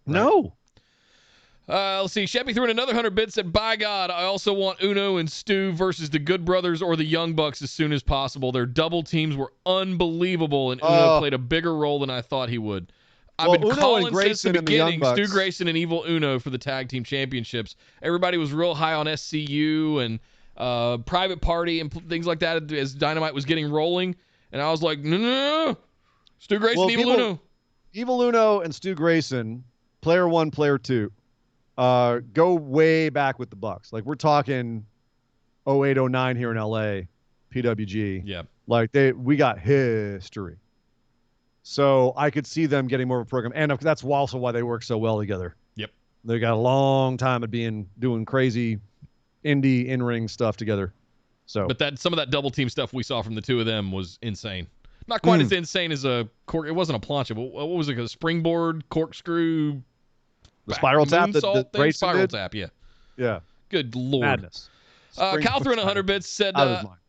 Right? No. Let's see. Sheppy threw in another 100 bits. Said, by God, I also want Uno and Stu versus the Good Brothers or the Young Bucks as soon as possible. Their double teams were unbelievable, and Uno played a bigger role than I thought he would. I've been calling since the beginning Stu Grayson and Evil Uno for the tag team championships. Everybody was real high on SCU and Private Party and things like that as Dynamite was getting rolling. And I was like, no. Stu Grayson, Well, Evil Uno. Evil Uno and Stu Grayson, player 1, player 2, go way back with the Bucks. Like, we're talking 08, 09 here in LA, PWG. Yeah. Like, we got history. So I could see them getting more of a program. And that's also why they work so well together. Yep. They got a long time of doing crazy indie in-ring stuff together. So, But some of that double team stuff we saw from the two of them was insane. Not quite as insane as a cork. It wasn't a plancha, but what was it? A springboard, corkscrew, the spiral tap moonsault that spiral did? tap, yeah. Yeah. Good Lord. Madness. Catherine 100 bits said, Out of his mind.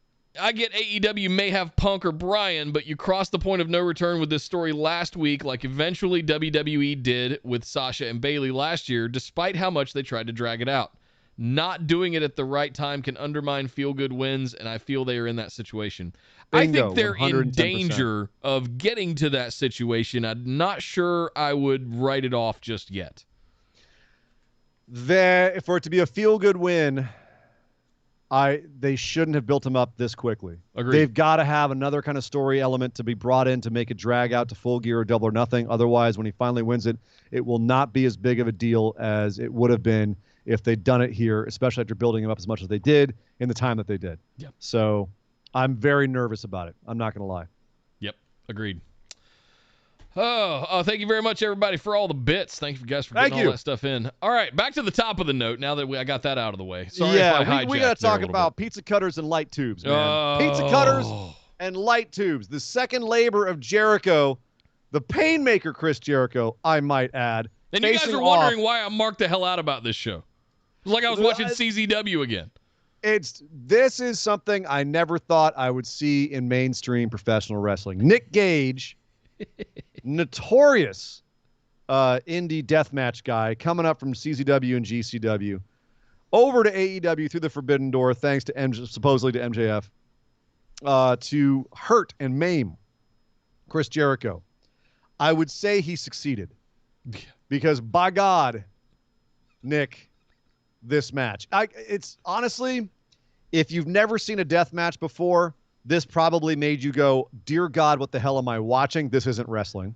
I get AEW may have Punk or Bryan, but you crossed the point of no return with this story last week, like eventually WWE did with Sasha and Bayley last year, despite how much they tried to drag it out. Not doing it at the right time can undermine feel-good wins, and I feel they are in that situation. Bingo, I think they're in 110%. danger of getting to that situation. I'm not sure I would write it off just yet. For it to be a feel-good win, they shouldn't have built him up this quickly. Agreed. They've got to have another kind of story element to be brought in to make it drag out to Full Gear or Double or Nothing. Otherwise, when he finally wins it, it will not be as big of a deal as it would have been if they'd done it here, especially after building him up as much as they did in the time that they did. Yep. So I'm very nervous about it. I'm not going to lie. Yep. Agreed. Oh, thank you very much, everybody, for all the bits. Thank you guys for getting all that stuff in. All right, back to the top of the note now that I got that out of the way. Sorry if I hijacked we got to talk there a about bit. pizza cutters and light tubes, man. Pizza cutters and light tubes. The second labor of Jericho, the Painmaker Chris Jericho, I might add. And you guys are wondering why I'm marked the hell out about this show. It was like I was watching CZW again. This is something I never thought I would see in mainstream professional wrestling. Nick Gage, notorious indie deathmatch guy, coming up from CZW and GCW, over to AEW through the Forbidden Door, thanks to supposedly to MJF, to hurt and maim Chris Jericho. I would say he succeeded. Because by God, Nick, this match. It's honestly, if you've never seen a death match before, this probably made you go, dear God, what the hell am I watching? This isn't wrestling.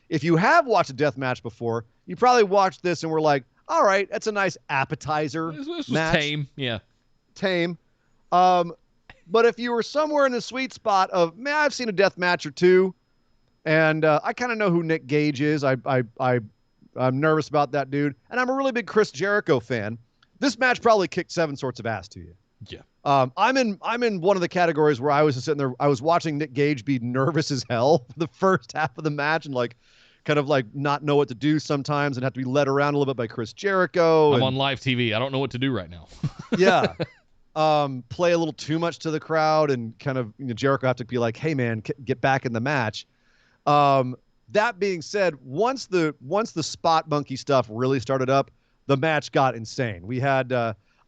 If you have watched a death match before, you probably watched this and were like, all right, that's a nice appetizer. This was match. tame. Yeah. Tame. But if you were somewhere in the sweet spot of, man, I've seen a death match or two, and I kind of know who Nick Gage is. I'm nervous about that dude. And I'm a really big Chris Jericho fan. This match probably kicked 7 sorts of ass to you. Yeah. I'm in one of the categories where I was just sitting there. I was watching Nick Gage be nervous as hell for the first half of the match and kind of not know what to do sometimes and have to be led around a little bit by Chris Jericho. I'm on live TV. I don't know what to do right now. Yeah. Play a little too much to the crowd and kind of, Jericho have to be like, hey man, get back in the match. That being said, once the spot monkey stuff really started up, the match got insane. We had,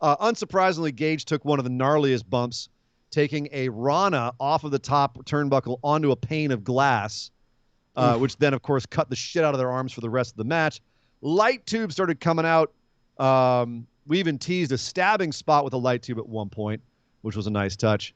unsurprisingly, Gage took one of the gnarliest bumps, taking a Rana off of the top turnbuckle onto a pane of glass, which then, of course, cut the shit out of their arms for the rest of the match. Light tube started coming out. We even teased a stabbing spot with a light tube at one point, which was a nice touch.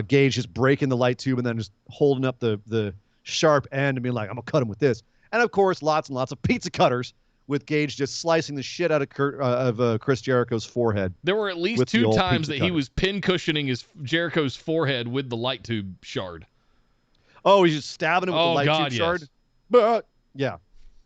Gage just breaking the light tube and then just holding up the sharp end and being like, I'm going to cut him with this. And, of course, lots and lots of pizza cutters with Gage just slicing the shit out of Chris Jericho's forehead. There were at least 2 times that he was pin cushioning Jericho's forehead with the light tube shard. Oh, he's just stabbing him with the light tube yes. shard? But, yeah.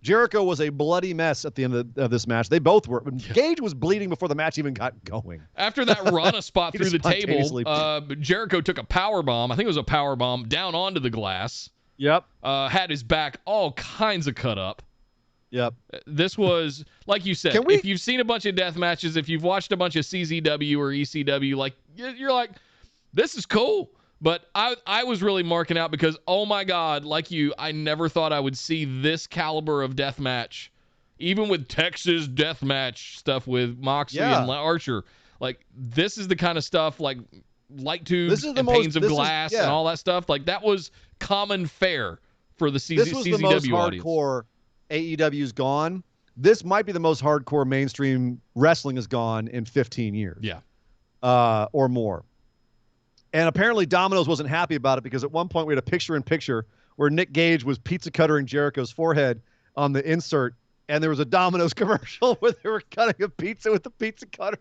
Jericho was a bloody mess at the end of this match. They both were. Gage was bleeding before the match even got going. After that Rana spot through the table, Jericho took a power bomb. I think it was a power bomb down onto the glass. Yep. Had his back all kinds of cut up. Yep. This was, like you said, if you've seen a bunch of death matches, if you've watched a bunch of CZW or ECW, you're like, this is cool. But I was really marking out because, oh my God, like you, I never thought I would see this caliber of death match, even with Texas death match stuff with Moxley and Archer. Like, this is the kind of stuff, like light tubes and panes of glass and all that stuff. Like, that was common fare for the CZW audience. This was the most hardcore AEW's gone. This might be the most hardcore mainstream wrestling has gone in 15 years. Yeah. Or more. And apparently Domino's wasn't happy about it because at one point we had a picture-in-picture where Nick Gage was pizza cuttering Jericho's forehead on the insert, and there was a Domino's commercial where they were cutting a pizza with the pizza cutter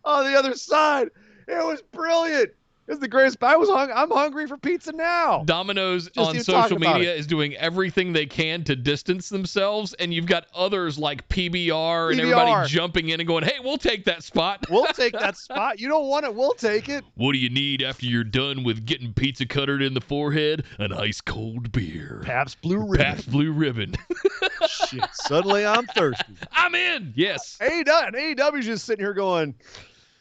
on the other side. It was brilliant. It's the greatest. I'm hungry for pizza now. Domino's Just on even social talking about media it. is doing everything they can to distance themselves, and you've got others like PBR and everybody jumping in and going, hey, we'll take that spot. We'll take that spot. You don't want it. We'll take it. What do you need after you're done with getting pizza cuttered in the forehead? An ice cold beer. Pabst Blue Ribbon. Pabst Blue Ribbon. Shit. Suddenly I'm thirsty. I'm in. Yes. AEW's just sitting here going,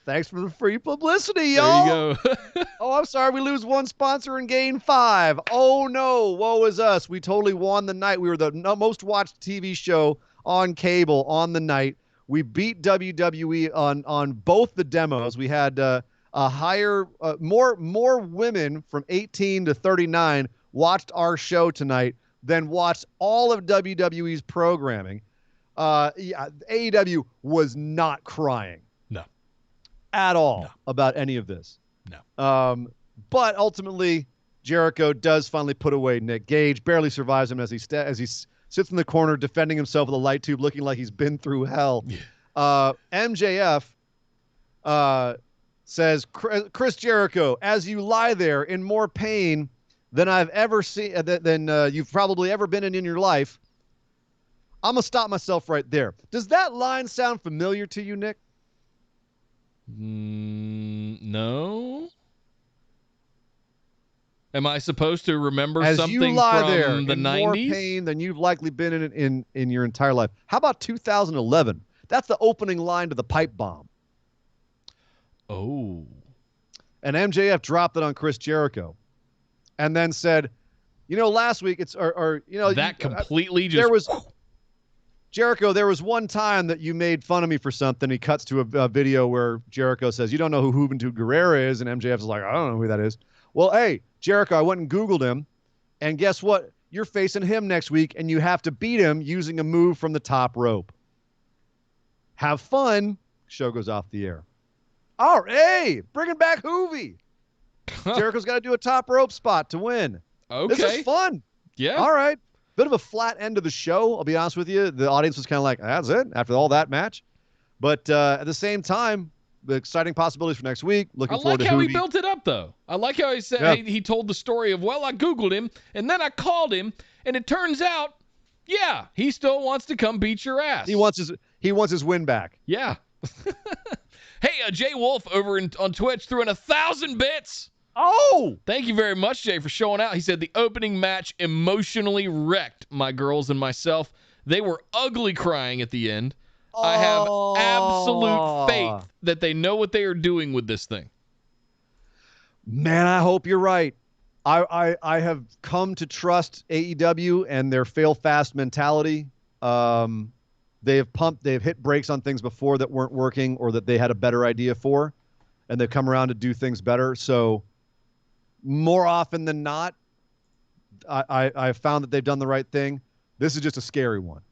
thanks for the free publicity, y'all. There you go. Oh, I'm sorry. We lose one sponsor and gain 5. Oh, no. Woe is us. We totally won the night. We were the most watched TV show on cable on the night. We beat WWE on both the demos. We had a higher, more women from 18 to 39 watched our show tonight than watched all of WWE's programming. AEW was not crying. At all about any of this. No. But ultimately, Jericho does finally put away Nick Gage, barely survives him as he sits in the corner defending himself with a light tube looking like he's been through hell. Yeah. MJF says, Chris Jericho, as you lie there in more pain than I've ever seen, than you've probably ever been in your life, I'm going to stop myself right there. Does that line sound familiar to you, Nick? No. Am I supposed to remember As something you lie from there the in 90s? more pain than you've likely been in your entire life. How about 2011? That's the opening line to the pipe bomb. Oh. And MJF dropped it on Chris Jericho, and then said, last week that completely just. There was. Jericho, there was one time that you made fun of me for something. He cuts to a video where Jericho says, you don't know who Juventud Guerrera is. And MJF's like, I don't know who that is. Well, hey, Jericho, I went and Googled him. And guess what? You're facing him next week, and you have to beat him using a move from the top rope. Have fun. Show goes off the air. Oh, hey, bringing back Hoovy. Jericho's got to do a top rope spot to win. Okay. This is fun. Yeah. All right. Bit of a flat end of the show, I'll be honest with you. The audience was kind of like, that's it after all that match. But at the same time, the exciting possibilities for next week. Looking forward to I like how Hoovy. he built it up, though. I like how he said he told the story of, I Googled him, and then I called him, and it turns out, he still wants to come beat your ass. He wants his win back. Yeah. Hey, Jay Wolf over on Twitch threw in 1,000 bits. Oh! Thank you very much, Jay, for showing out. He said the opening match emotionally wrecked my girls and myself. They were ugly crying at the end. I have absolute faith that they know what they are doing with this thing. Man, I hope you're right. I have come to trust AEW and their fail fast mentality. They have hit brakes on things before that weren't working or that they had a better idea for, and they've come around to do things better. So more often than not, I've found that they've done the right thing. This is just a scary one.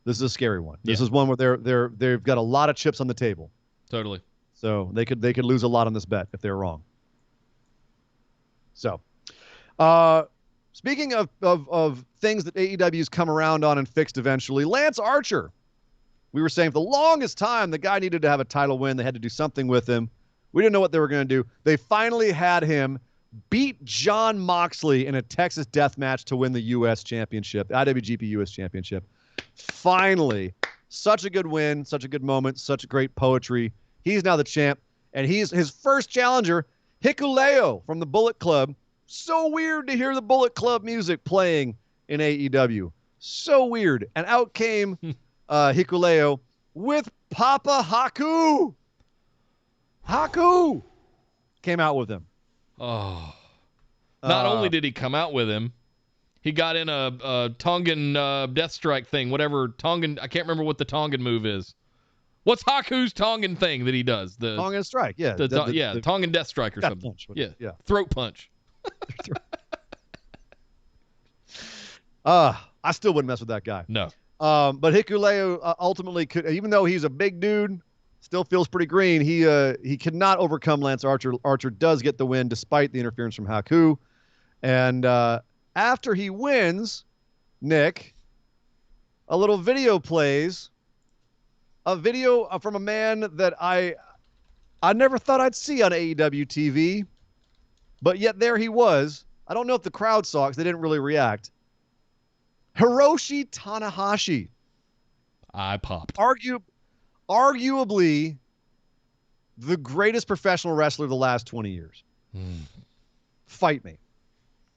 This is one where they've got a lot of chips on the table. Totally. So they could lose a lot on this bet if they're wrong. So, speaking of things that AEW's come around on and fixed eventually, Lance Archer. We were saying for the longest time the guy needed to have a title win. They had to do something with him. We didn't know what they were going to do. They finally had him beat Jon Moxley in a Texas death match to win the U.S. Championship, the IWGP U.S. Championship. Finally, such a good win, such a good moment, such great poetry. He's now the champ, and he's his first challenger, Hikuleo from the Bullet Club. So weird to hear the Bullet Club music playing in AEW. So weird. And out came Hikuleo with Papa Haku. Haku came out with him. Oh. Not only did he come out with him, he got in a Tongan death strike thing, whatever Tongan. I can't remember what the Tongan move is. What's Haku's Tongan thing that he does? The Tongan strike, yeah. The Tongan death strike or death something. Punch, yeah, throat punch. I still wouldn't mess with that guy. No. But Hikuleo ultimately could, even though he's a big dude, Still feels pretty green. He cannot overcome Lance Archer. Archer does get the win despite the interference from Haku. And after he wins, Nick, a little video plays. A video from a man that I never thought I'd see on AEW TV. But yet there he was. I don't know if the crowd saw it because they didn't really react. Hiroshi Tanahashi. I popped. Arguably the greatest professional wrestler of the last 20 years. Fight me.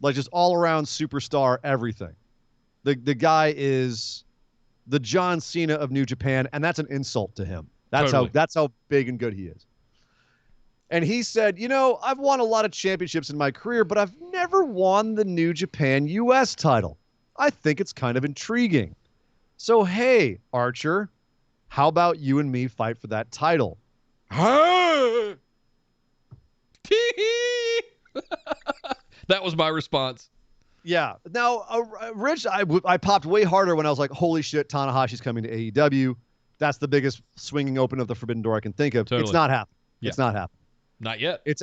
Like just all around superstar, everything. The guy is the John Cena of New Japan, and that's an insult to him. That's how big and good he is. And he said, I've won a lot of championships in my career, but I've never won the New Japan US title. I think it's kind of intriguing. So, hey, Archer, how about you and me fight for that title? That was my response. Yeah. Now, Rich, I popped way harder when I was like, holy shit, Tanahashi's coming to AEW. That's the biggest swinging open of the forbidden door I can think of. Totally. It's not happening. Yeah. It's not happening. Not yet. Not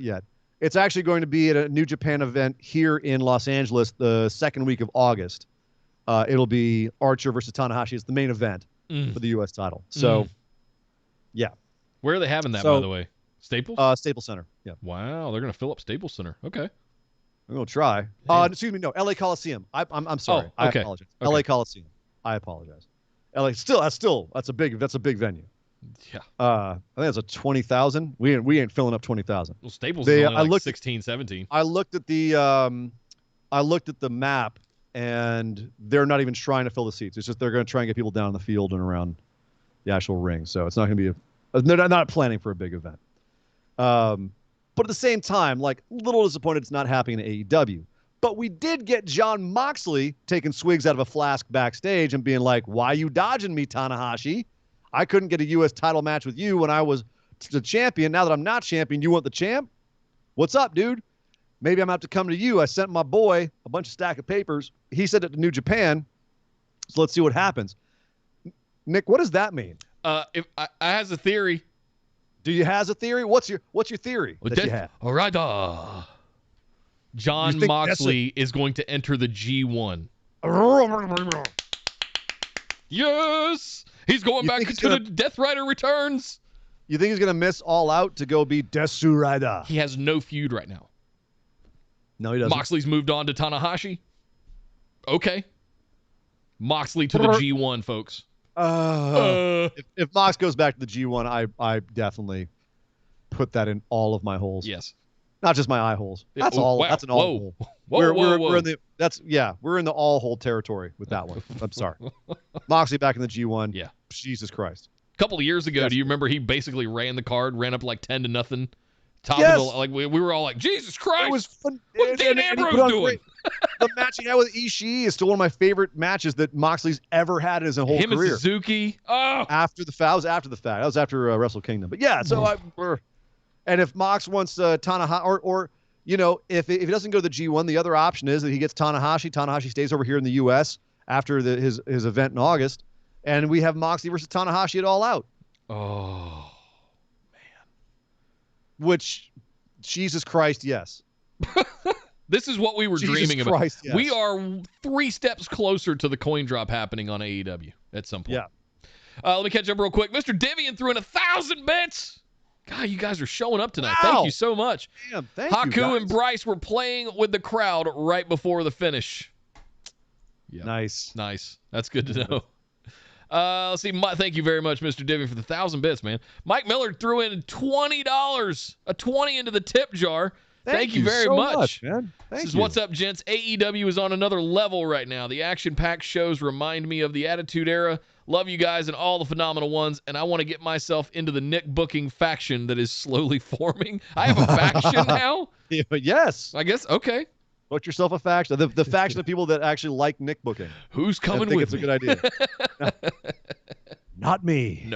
yet. It's actually going to be at a New Japan event here in Los Angeles the second week of August. It'll be Archer versus Tanahashi. It's the main event for the U.S. title. So, yeah. Where are they having that, by the way? Staples? Staples Center. Yeah. Wow, they're going to fill up Staples Center. Okay. I'm going to try. Excuse me, no, LA Coliseum. I'm sorry. Oh, okay. I apologize. Okay. LA Coliseum. I apologize. That's a big venue. Yeah. I think that's a 20,000. We ain't filling up 20,000. Well, Staples is only like 16, 17. I looked at the map, and they're not even trying to fill the seats. It's just they're going to try and get people down in the field and around the actual ring. So it's not going to be they're not planning for a big event. But at the same time, like, little disappointed it's not happening in AEW. But we did get Jon Moxley taking swigs out of a flask backstage and being like, why you dodging me, Tanahashi? I couldn't get a U.S. title match with you when I was the champion. Now that I'm not champion, you want the champ? What's up, dude? Maybe I'm going to have to come to you. I sent my boy a bunch of stack of papers. He sent it to New Japan. So let's see what happens. Nick, what does that mean? If I has a theory. Do you has a theory? What's your theory that you have? All right. Jon Moxley is going to enter the G1. Yes! He's going back to the Death Rider Returns. You think he's going to miss All Out to go be Desu Rider? He has no feud right now. No, he doesn't. Moxley's moved on to Tanahashi. Okay. Moxley to the G1, folks. If Mox goes back to the G1, I definitely put that in all of my holes. Yes. Not just my eye holes. That's all. Wow. That's an all hole. We're in the all hole territory with that one. I'm sorry. Moxley back in the G1. Yeah. Jesus Christ. A couple of years ago, do you remember he basically ran the card, ran up like 10-0? Yes. We were all like, Jesus Christ. It was fun. What's Dean Ambrose doing? The match he had with Ishii is still one of my favorite matches that Moxley's ever had in his whole career. And Suzuki. Oh. After the fact. That was after Wrestle Kingdom. But yeah, so and if Mox wants Tanahashi, or if he doesn't go to the G1, the other option is that he gets Tanahashi. Tanahashi stays over here in the U.S. after his event in August, and we have Moxley versus Tanahashi at All Out. Oh, man. Which, Jesus Christ, yes. This is what we were dreaming about. Yes. We are 3 steps closer to the coin drop happening on AEW at some point. Yeah. Let me catch up real quick. Mr. Divian threw in 1,000 bits. God, you guys are showing up tonight. Wow. Thank you so much. Damn, thank you, Haku guys. and Bryce were playing with the crowd right before the finish. Yep. Nice. That's good to know. Let's see. Thank you very much, Mr. Divian, for the 1,000 bits, man. Mike Miller threw in $20, a 20 into the tip jar. Thank you very much, man. This is What's Up, gents. AEW is on another level right now. The action-packed shows remind me of the Attitude Era. Love you guys and all the phenomenal ones, and I want to get myself into the Nick booking faction that is slowly forming. I have a faction now? Yeah, yes. I guess, okay. Put yourself a faction. The faction of people that actually like Nick booking. Who's coming with with me? I think it's a good idea. Not me.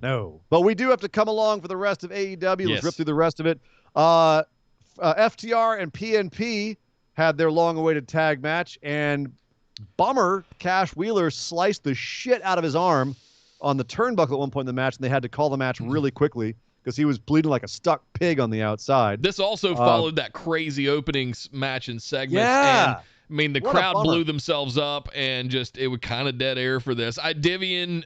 No. But we do have to come along for the rest of AEW. Let's rip through the rest of it. FTR and PNP had their long-awaited tag match, and bummer, Cash Wheeler sliced the shit out of his arm on the turnbuckle at one point in the match, and they had to call the match really quickly because he was bleeding like a stuck pig on the outside. This also followed that crazy opening match and segments. Yeah. And, I mean, the crowd blew themselves up, and just it was kind of dead air for this. Divian,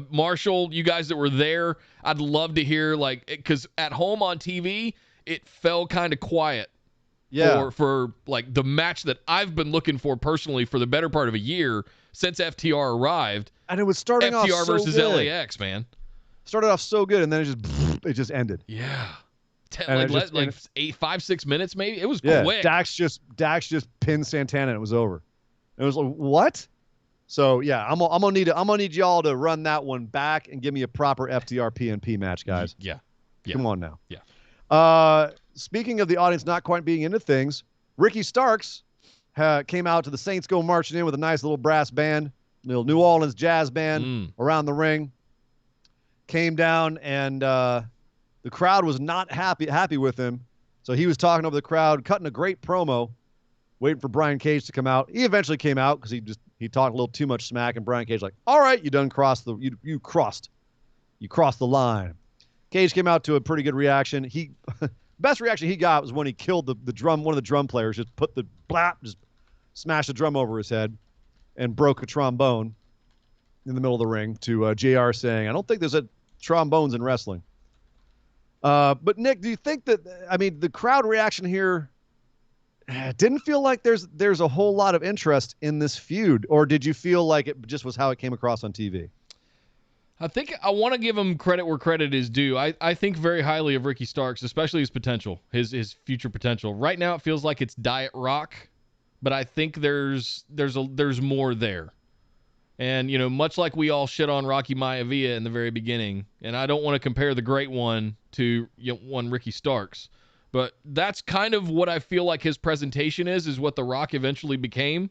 Marshall, you guys that were there, I'd love to hear, like, because at home on TV, it fell kind of quiet. Yeah. For like the match that I've been looking for personally for the better part of a year since FTR arrived. And it was starting off FTR so versus good. LAX, man. Started off so good, and then it just ended. Yeah. 5-6 minutes maybe. It was quick. Dax just pinned Santana and it was over. It was like, what? So yeah, I'm gonna need y'all to run that one back and give me a proper FTR PNP match, guys. Yeah. Come on now. Yeah. Speaking of the audience not quite being into things, Ricky Starks came out to the Saints Go marching in with a nice little brass band, little New Orleans jazz band around the ring. Came down and the crowd was not happy with him. So he was talking over the crowd, cutting a great promo, waiting for Brian Cage to come out. He eventually came out because he talked a little too much smack, and Brian Cage like, all right, you crossed the line. Cage came out to a pretty good reaction. Best reaction he got was when he killed the drum. One of the drum players just smashed the drum over his head and broke a trombone in the middle of the ring to JR saying, I don't think there's trombones in wrestling. But Nick, do you think that, the crowd reaction here didn't feel like there's a whole lot of interest in this feud, or did you feel like it just was how it came across on TV? I think I want to give him credit where credit is due. I think very highly of Ricky Starks, especially his potential, his future potential. Right now it feels like it's Diet Rock, but I think there's more there. And, much like we all shit on Rocky Maivia in the very beginning, and I don't want to compare the great one to one Ricky Starks, but that's kind of what I feel like his presentation is what The Rock eventually became.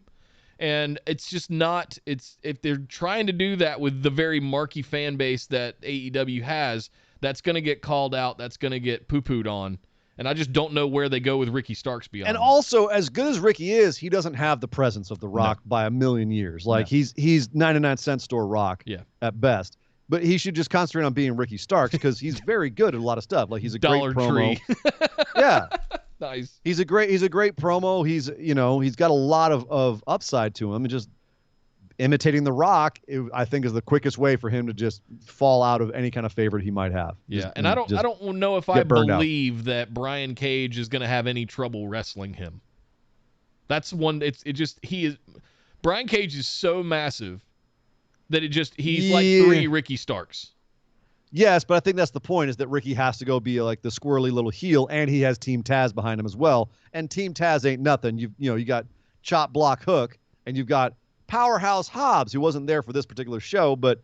And it's just not, if they're trying to do that with the very marquee fan base that AEW has, that's going to get called out, that's going to get poo-pooed on. And I just don't know where they go with Ricky Starks beyond. And also, as good as Ricky is, he doesn't have the presence of The Rock by a million years. Like, he's 99-cent store Rock at best. But he should just concentrate on being Ricky Starks because he's very good at a lot of stuff. Like, he's a Dollar great promo. Tree. Yeah. Nice. He's a great promo. He's got a lot of upside to him. And just imitating The Rock, I think, is the quickest way for him to just fall out of any kind of favorite he might have. And I don't know if I believe that Brian Cage is going to have any trouble wrestling him. That's one. Brian Cage is so massive that he's like 3 Ricky Starks. Yes, but I think that's the point, is that Ricky has to go be like the squirrely little heel, and he has Team Taz behind him as well. And Team Taz ain't nothing. You got Chop Block Hook, and you've got Powerhouse Hobbs, who wasn't there for this particular show, but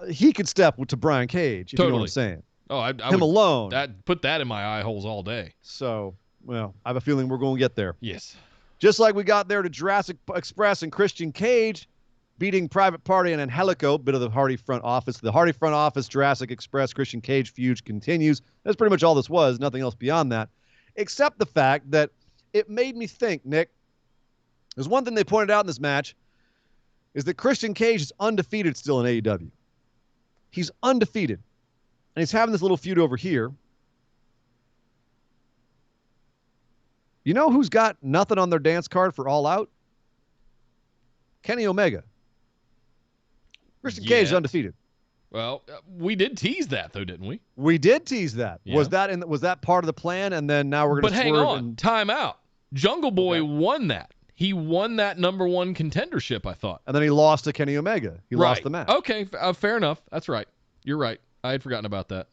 he could step to Brian Cage, if you know what I'm saying. Oh, him alone. Put that in my eye holes all day. So, well, I have a feeling we're going to get there. Yes. Just like we got there to Jurassic Express and Christian Cage beating Private Party and Angelico, bit of the Hardy front office. The Hardy front office, Jurassic Express, Christian Cage feud continues. That's pretty much all this was. Nothing else beyond that, except the fact that it made me think, Nick, there's one thing they pointed out in this match, is that Christian Cage is undefeated still in AEW. He's undefeated. And he's having this little feud over here. You know who's got nothing on their dance card for All Out? Kenny Omega. Christian Cage is undefeated. Well, we did tease that, though, didn't we? We did tease that. Yeah. Was that part of the plan? And then now we're going to swerve. But hang on. Time out. Jungle Boy won that. He won that #1 contendership, I thought. And then he lost to Kenny Omega. He lost the match. Okay, fair enough. That's right. You're right. I had forgotten about that.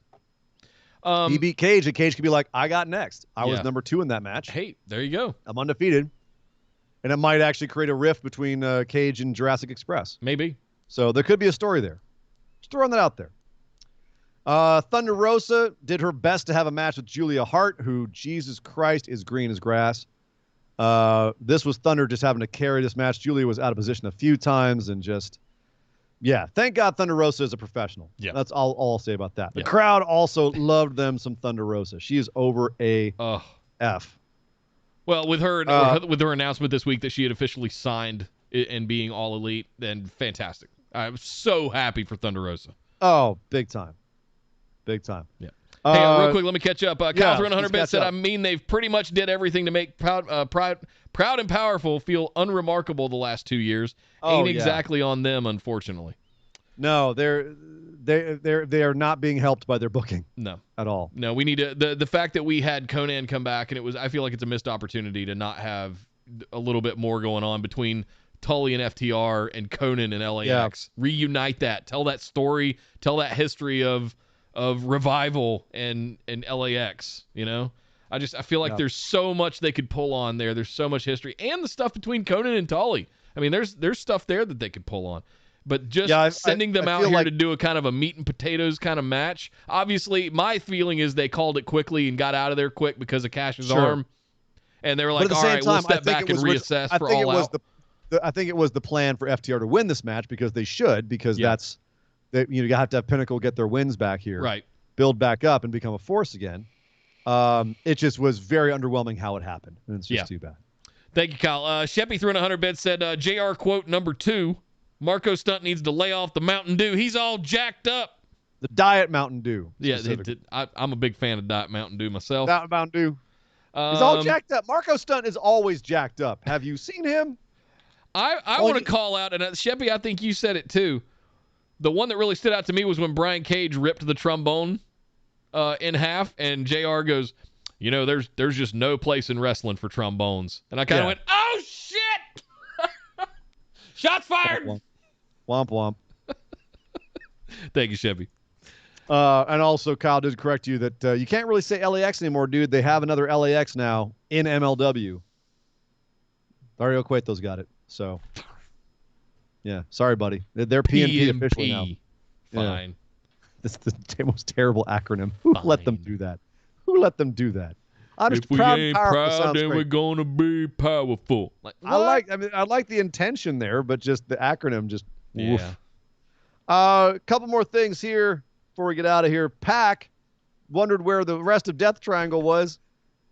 He beat Cage, and Cage could be like, I got next. I was #2 in that match. Hey, there you go. I'm undefeated. And it might actually create a rift between Cage and Jurassic Express. Maybe. So there could be a story there. Just throwing that out there. Thunder Rosa did her best to have a match with Julia Hart, who, Jesus Christ, is green as grass. This was Thunder just having to carry this match. Julia was out of position a few times and just, thank God Thunder Rosa is a professional. Yeah. That's all I'll say about that. The crowd also loved them some Thunder Rosa. She is over AF. Well, with her announcement this week that she had officially signed and being All Elite, then fantastic. I'm so happy for Thunder Rosa. Oh, big time. Big time. Yeah. Hey, real quick, let me catch up. Kyle 100 bit said, I mean, they've pretty much did everything to make Proud and Powerful feel unremarkable the last 2 years. Ain't exactly on them, unfortunately. No, they are not being helped by their booking. No. At all. No, we need to the fact that we had Conan come back, and I feel like it's a missed opportunity to not have a little bit more going on between Tully and FTR and Conan and LAX. Yeah. Reunite that. Tell that story. Tell that history of Revival and LAX, I feel like there's so much they could pull on there. There's so much history, and the stuff between Conan and Tully. I mean, there's stuff there that they could pull on. But just sending them out here to do a kind of a meat and potatoes kind of match. Obviously, my feeling is they called it quickly and got out of there quick because of Cash's arm. And they were like, all right, we'll step back and reassess for All Out. I think it was the plan for FTR to win this match because they should, because that's you have to have Pinnacle get their wins back here. Right. Build back up and become a force again. It just was very underwhelming how it happened. And it's just too bad. Thank you, Kyle. Sheppy threw in 100 bits, said, JR quote number 2, Marco Stunt needs to lay off the Mountain Dew. He's all jacked up. The Diet Mountain Dew. Yeah, I'm a big fan of Diet Mountain Dew myself. Diet Mountain Dew. He's all jacked up. Marco Stunt is always jacked up. Have you seen him? I want to call out, and Sheppy, I think you said it too. The one that really stood out to me was when Brian Cage ripped the trombone in half, and JR goes, there's just no place in wrestling for trombones. And I kind of went, oh, shit! Shots fired! Womp womp. Thank you, Chevy. And also, Kyle did correct you that you can't really say LAX anymore, dude. They have another LAX now in MLW. Dario Cueto's got it. So, yeah. Sorry, buddy. They're PNP officially now. Fine. Yeah. This is the most terrible acronym. Who let them do that? Who let them do that? I'm just proud and powerful. Then we're gonna be powerful. I like the intention there, but just the acronym just. Yeah. Woof. A couple more things here before we get out of here. Pac wondered where the rest of Death Triangle was.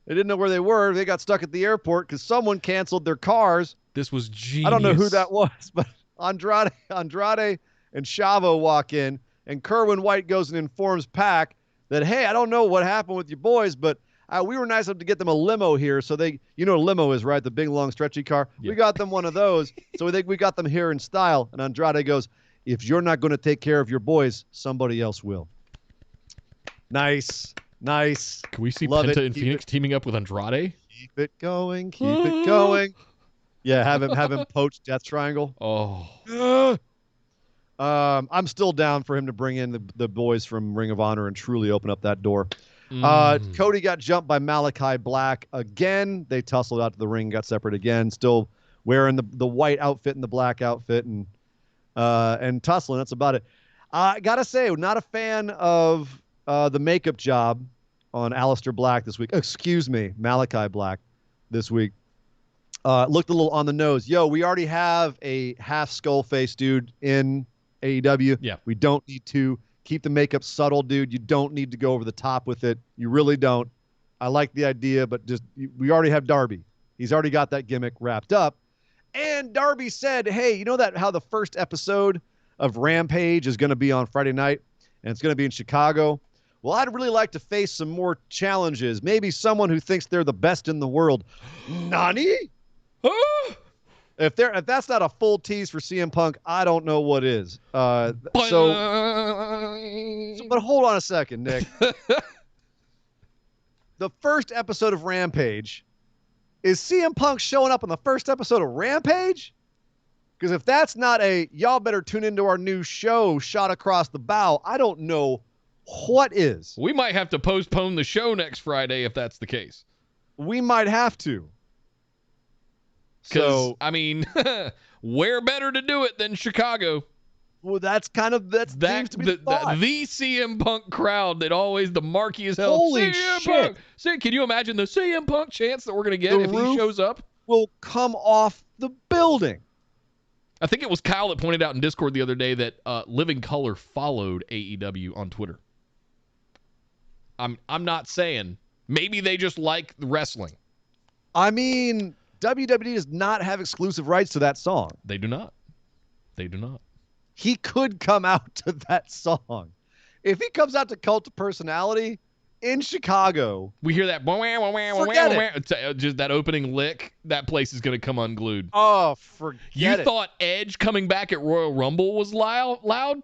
They didn't know where they were. They got stuck at the airport because someone canceled their cars. This was genius. I don't know who that was, but Andrade and Chavo walk in, and Kerwin White goes and informs Pac that, hey, I don't know what happened with your boys, but we were nice enough to get them a limo here. So they, a limo is, right? The big, long, stretchy car. Yeah. We got them one of those. So we got them here in style. And Andrade goes, if you're not going to take care of your boys, somebody else will. Nice. Can we see Penta and Phoenix teaming up with Andrade? Keep it going. Keep it going. Yeah, have him poach Death Triangle. Oh. I'm still down for him to bring in the boys from Ring of Honor and truly open up that door. Cody got jumped by Malachi Black again. They tussled out to the ring, got separate again. Still wearing the white outfit and the black outfit and tussling. That's about it. I gotta say, not a fan of the makeup job on Aleister Black this week. Excuse me, Malachi Black this week. Looked a little on the nose. We already have a half skull face dude in AEW. Yeah. We don't need to. Keep the makeup subtle, dude. You don't need to go over the top with it. You really don't. I like the idea, but we already have Darby. He's already got that gimmick wrapped up. And Darby said, hey, you know how the first episode of Rampage is going to be on Friday night, and it's going to be in Chicago? Well, I'd really like to face some more challenges. Maybe someone who thinks they're the best in the world. Nani? If that's not a full tease for CM Punk, I don't know what is. But hold on a second, Nick. The first episode of Rampage, is CM Punk showing up in the first episode of Rampage? Because if that's not y'all better tune into our new show, Shot Across the Bow, I don't know what is. We might have to postpone the show next Friday if that's the case. We might have to. So, I mean, where better to do it than Chicago? Well, that seems to be the CM Punk crowd that always the marquee is held. Holy CM shit! Punk. Can you imagine the CM Punk chance that we're gonna get if he shows up? Will come off the building. I think it was Kyle that pointed out in Discord the other day that Living Color followed AEW on Twitter. I'm not saying. Maybe they just like wrestling. I mean, WWE does not have exclusive rights to that song. They do not. he could come out to that song. If he comes out to Cult of Personality in Chicago, we hear that. Forget it. Just that opening lick. That place is going to come unglued. Oh, forget You it. thought Edge coming back at Royal Rumble was loud?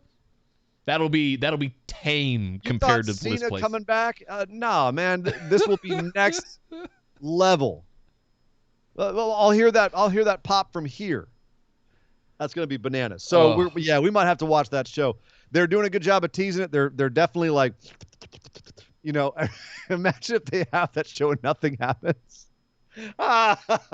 That'll be tame compared to Cena this place. coming back? Nah, man. This will be next level. Well, I'll hear that pop from here. That's going to be bananas. So we might have to watch that show. They're doing a good job of teasing it. They're definitely like, imagine if they have that show and nothing happens.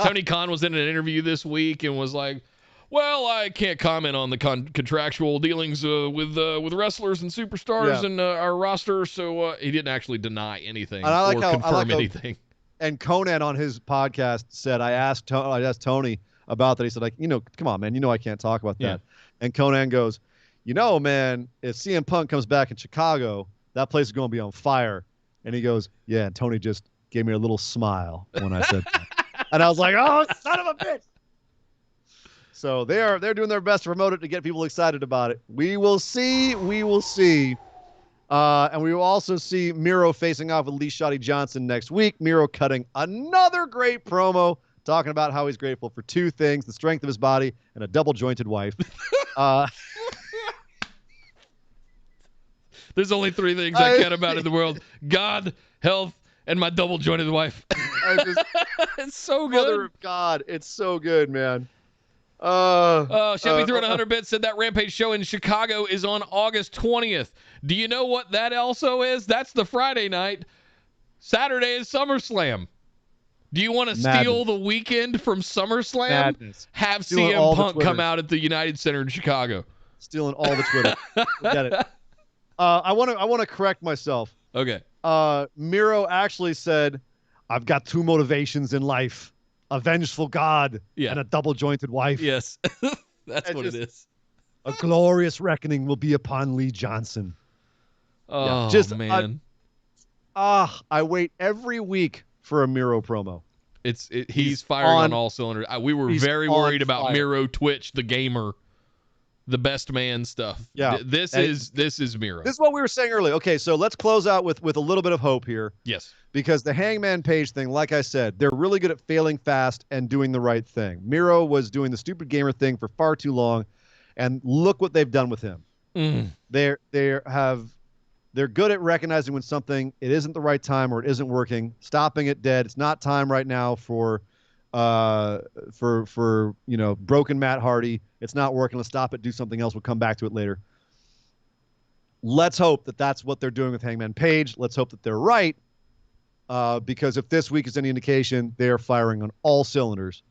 Tony Khan was in an interview this week and was like, well, I can't comment on the contractual dealings with wrestlers and superstars and our roster, so he didn't actually deny anything or confirm anything. And Conan on his podcast said, I asked Tony about that. He said, like, come on, man, I can't talk about that. Yeah. And Conan goes, man, if CM Punk comes back in Chicago, that place is going to be on fire. And he goes, yeah, and Tony just gave me a little smile when I said that. And I was like, oh, son of a bitch. So they're doing their best to promote it to get people excited about it. We will see. And we will also see Miro facing off with Lee Shotty Johnson next week. Miro cutting another great promo, talking about how he's grateful for two things: the strength of his body and a double-jointed wife. There's only three things I care about in the world: God, health, and my double-jointed wife. It's so good. Mother of God, it's so good, man. Chevy threw in 100 bits, said that Rampage show in Chicago is on August 20th. Do you know what that also is? That's the Friday night. Saturday is SummerSlam. Do you want to steal the weekend from SummerSlam? Madness. Have Stealing CM Punk come out at the United Center in Chicago. Stealing all the Twitter. Forget it. I want to correct myself. Okay. Miro actually said, I've got two motivations in life: a vengeful God and a double-jointed wife. Yes. That's what it is. A glorious reckoning will be upon Lee Johnson. Oh, man. I wait every week for a Miro promo. He's firing on all cylinders. We were very worried about Miro Twitch, the gamer, the best man stuff. Yeah. This is Miro. This is what we were saying earlier. Okay, so let's close out with a little bit of hope here. Yes. Because the Hangman Page thing, like I said, they're really good at failing fast and doing the right thing. Miro was doing the stupid gamer thing for far too long, and look what they've done with him. They're good at recognizing when something it isn't the right time or it isn't working, stopping it dead. It's not time right now for broken Matt Hardy. It's not working. Let's stop it. Do something else. We'll come back to it later. Let's hope that that's what they're doing with Hangman Page. Let's hope that they're right. Because if this week is any indication, they are firing on all cylinders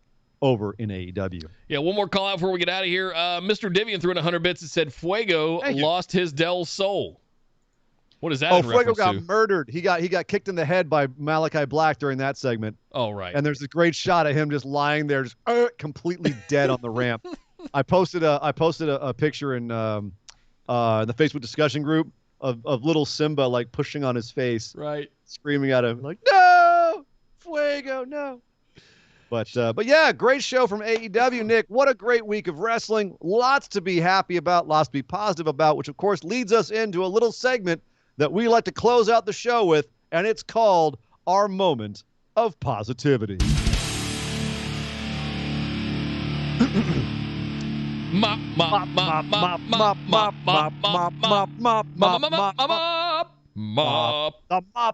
over in AEW. Yeah, one more call out before we get out of here. Mr. Divian threw in 100 bits and said Fuego lost his Del Sol. What is that in Fuego reference got to? murdered. He got kicked in the head by Malachi Black during that segment. Oh, right. And there's a great shot of him just lying there, just completely dead on the ramp. I posted a picture in the Facebook discussion group of little Simba like pushing on his face, right, screaming at him like, "No, Fuego, no!" But yeah, great show from AEW, Nick. What a great week of wrestling. Lots to be happy about, lots to be positive about, which of course leads us into a little segment that we like to close out the show with, and it's called Our Moment of Positivity.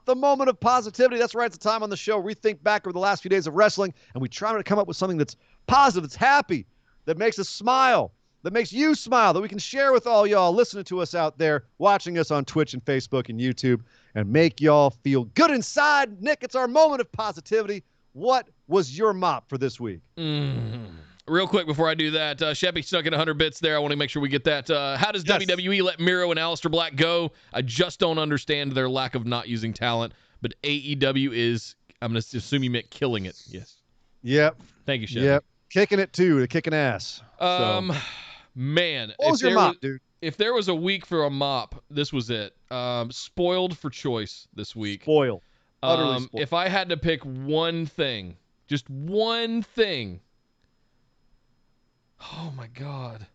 The moment of positivity. That's right. It's the time on the show where we think back over the last few days of wrestling and we try to come up with something that's positive, that's happy, that makes us smile, that makes you smile, that we can share with all y'all listening to us out there, watching us on Twitch and Facebook and YouTube, and make y'all feel good inside. Nick, it's our moment of positivity. What was your mop for this week? Real quick before I do that, Sheppy snuck in 100 bits there. I want to make sure we get that. How does WWE let Miro and Aleister Black go? I just don't understand their lack of not using talent. But AEW is, I'm going to assume you meant killing it. Yes. Yep. Thank you, Sheppy. Yep. Kicking it too. They're kicking ass. Man. What was your mop, dude? If there was a week for a mop, this was it. Spoiled for choice this week. Spoiled. Utterly spoiled. If I had to pick one thing, just one thing. Oh, my God.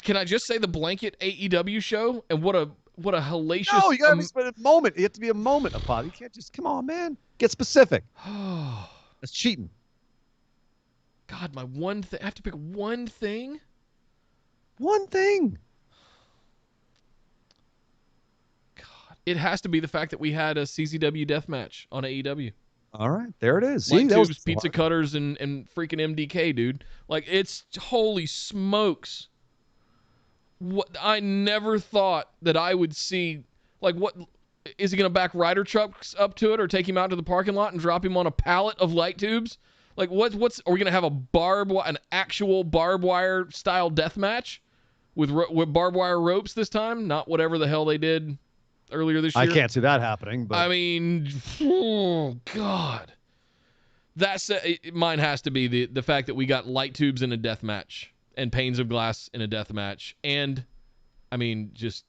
Can I just say the blanket AEW show and what a hellacious. No, you got to be a moment. You have to be a moment, Apollo. You can't just come on, man. Get specific. That's cheating. God, my one thing. I have to pick one thing. One thing. God, it has to be the fact that we had a CZW deathmatch on AEW. All right, there it is. Light tubes, pizza cutters, and freaking MDK, dude. Like, it's holy smokes. What I never thought that I would see. Like, what is he gonna back Ryder trucks up to it, or take him out to the parking lot and drop him on a pallet of light tubes? Like, what's are we gonna have an actual barbed wire style death match with barbed wire ropes this time? Not whatever the hell they did earlier this year. I can't see that happening. But I mean, oh God, mine has to be the fact that we got light tubes in a death match and panes of glass in a death match, and I mean, just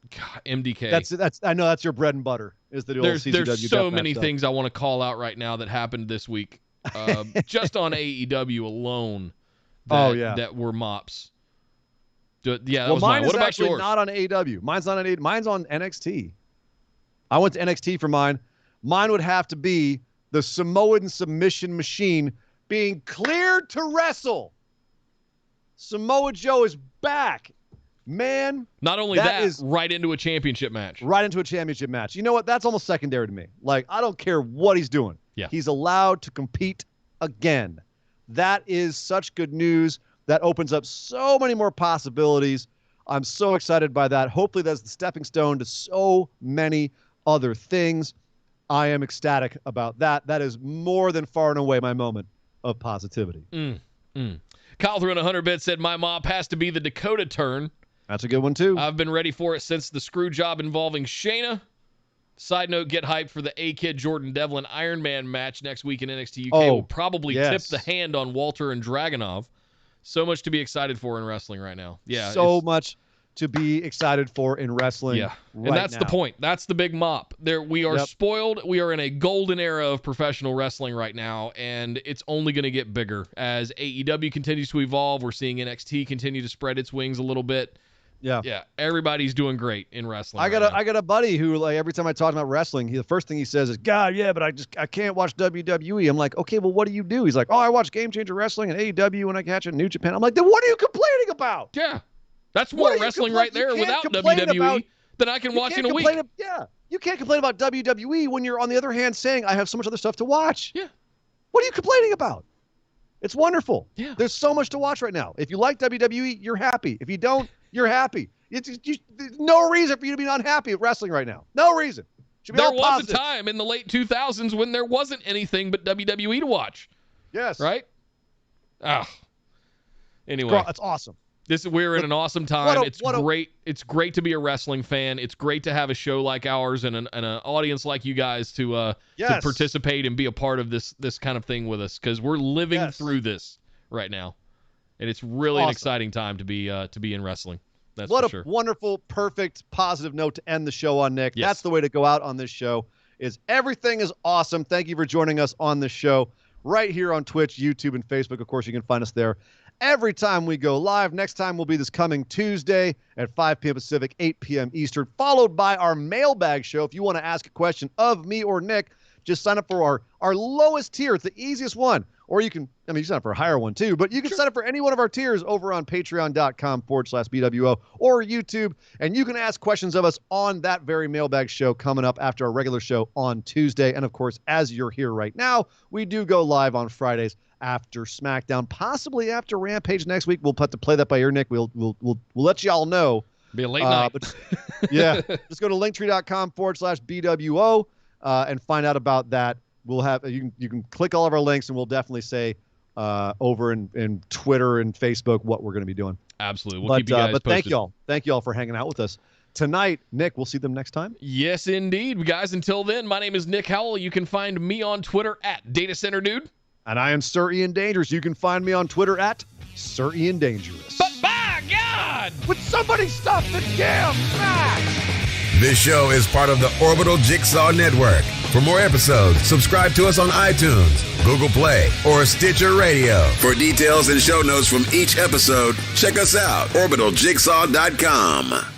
God, MDK. That's I know that's your bread and butter. Is the old CZW there's so many stuff. things I want to call out right now that happened this week, just on AEW alone. That were mops. Yeah, that was mine. What about yours? Not on AEW. Mine's not on AEW. Mine's on NXT. I went to NXT for mine. Mine would have to be the Samoan submission machine being cleared to wrestle. Samoa Joe is back. Man. Not only that is right into a championship match. Right into a championship match. You know what? That's almost secondary to me. Like, I don't care what he's doing. Yeah. He's allowed to compete again. That is such good news. That opens up so many more possibilities. I'm so excited by that. Hopefully that's the stepping stone to so many other things. I am ecstatic about that. That is more than far and away my moment of positivity. Kyle threw in 100 bits, said my mop has to be the Dakota turn. That's a good one, too. I've been ready for it since the screw job involving Shayna. Side note, get hyped for the A-Kid Jordan Devlin Iron Man match next week in NXT UK. Will probably tip the hand on Walter and Dragunov. So much to be excited for in wrestling right now. Yeah. So much to be excited for in wrestling. Yeah. And that's the point. That's the big mop. We are spoiled. We are in a golden era of professional wrestling right now, and it's only going to get bigger. As AEW continues to evolve, we're seeing NXT continue to spread its wings a little bit. Yeah. Yeah. Everybody's doing great in wrestling. I got a buddy who, like, every time I talk about wrestling, the first thing he says is, God, yeah, but I can't watch WWE. I'm like, okay, well, what do you do? He's like, oh, I watch Game Changer Wrestling and AEW when I catch a New Japan. I'm like, then what are you complaining about? Yeah. That's more wrestling right there without WWE than I can watch in a week. You can't complain about WWE when you're, on the other hand, saying I have so much other stuff to watch. Yeah. What are you complaining about? It's wonderful. Yeah. There's so much to watch right now. If you like WWE, you're happy. If you don't, you're happy. There's no reason for you to be unhappy with wrestling right now. No reason. There was a time in the late 2000s when there wasn't anything but WWE to watch. Yes. Right? Anyway. That's awesome. We're in an awesome time. It's great. It's great to be a wrestling fan. It's great to have a show like ours and an audience like you guys to participate and be a part of this kind of thing with us, because we're living through this right now, and it's really an exciting time to be in wrestling. That's what for sure. A wonderful, perfect, positive note to end the show on, Nick. Yes. That's the way to go out on this show. Everything is awesome. Thank you for joining us on this show right here on Twitch, YouTube, and Facebook. Of course, you can find us there every time we go live. Next time will be this coming Tuesday at 5 p.m. Pacific, 8 p.m. Eastern, followed by our mailbag show. If you want to ask a question of me or Nick, just sign up for our lowest tier. It's the easiest one. Or you can sign up for a higher one too, but you can sign up for any one of our tiers over on patreon.com/BWO or YouTube. And you can ask questions of us on that very mailbag show coming up after our regular show on Tuesday. And of course, as you're here right now, we do go live on Fridays after Smackdown, possibly after Rampage next week. We'll have to play that by ear, Nick. We'll let you all know. Be a late night. But yeah, just go to linktree.com/BWO and find out about that. We'll have you can click all of our links, and we'll definitely say over in Twitter and Facebook what we're going to be doing. Absolutely. We'll keep you guys posted. But thank y'all for hanging out with us tonight. Nick, we'll see them next time. Yes, indeed. Guys, until then, my name is Nick Howell. You can find me on Twitter at Data Center Dude. And I am Sir Ian Dangerous. You can find me on Twitter at Sir Ian Dangerous. But by God! Would somebody stop the damn match? This show is part of the Orbital Jigsaw Network. For more episodes, subscribe to us on iTunes, Google Play, or Stitcher Radio. For details and show notes from each episode, check us out, orbitaljigsaw.com.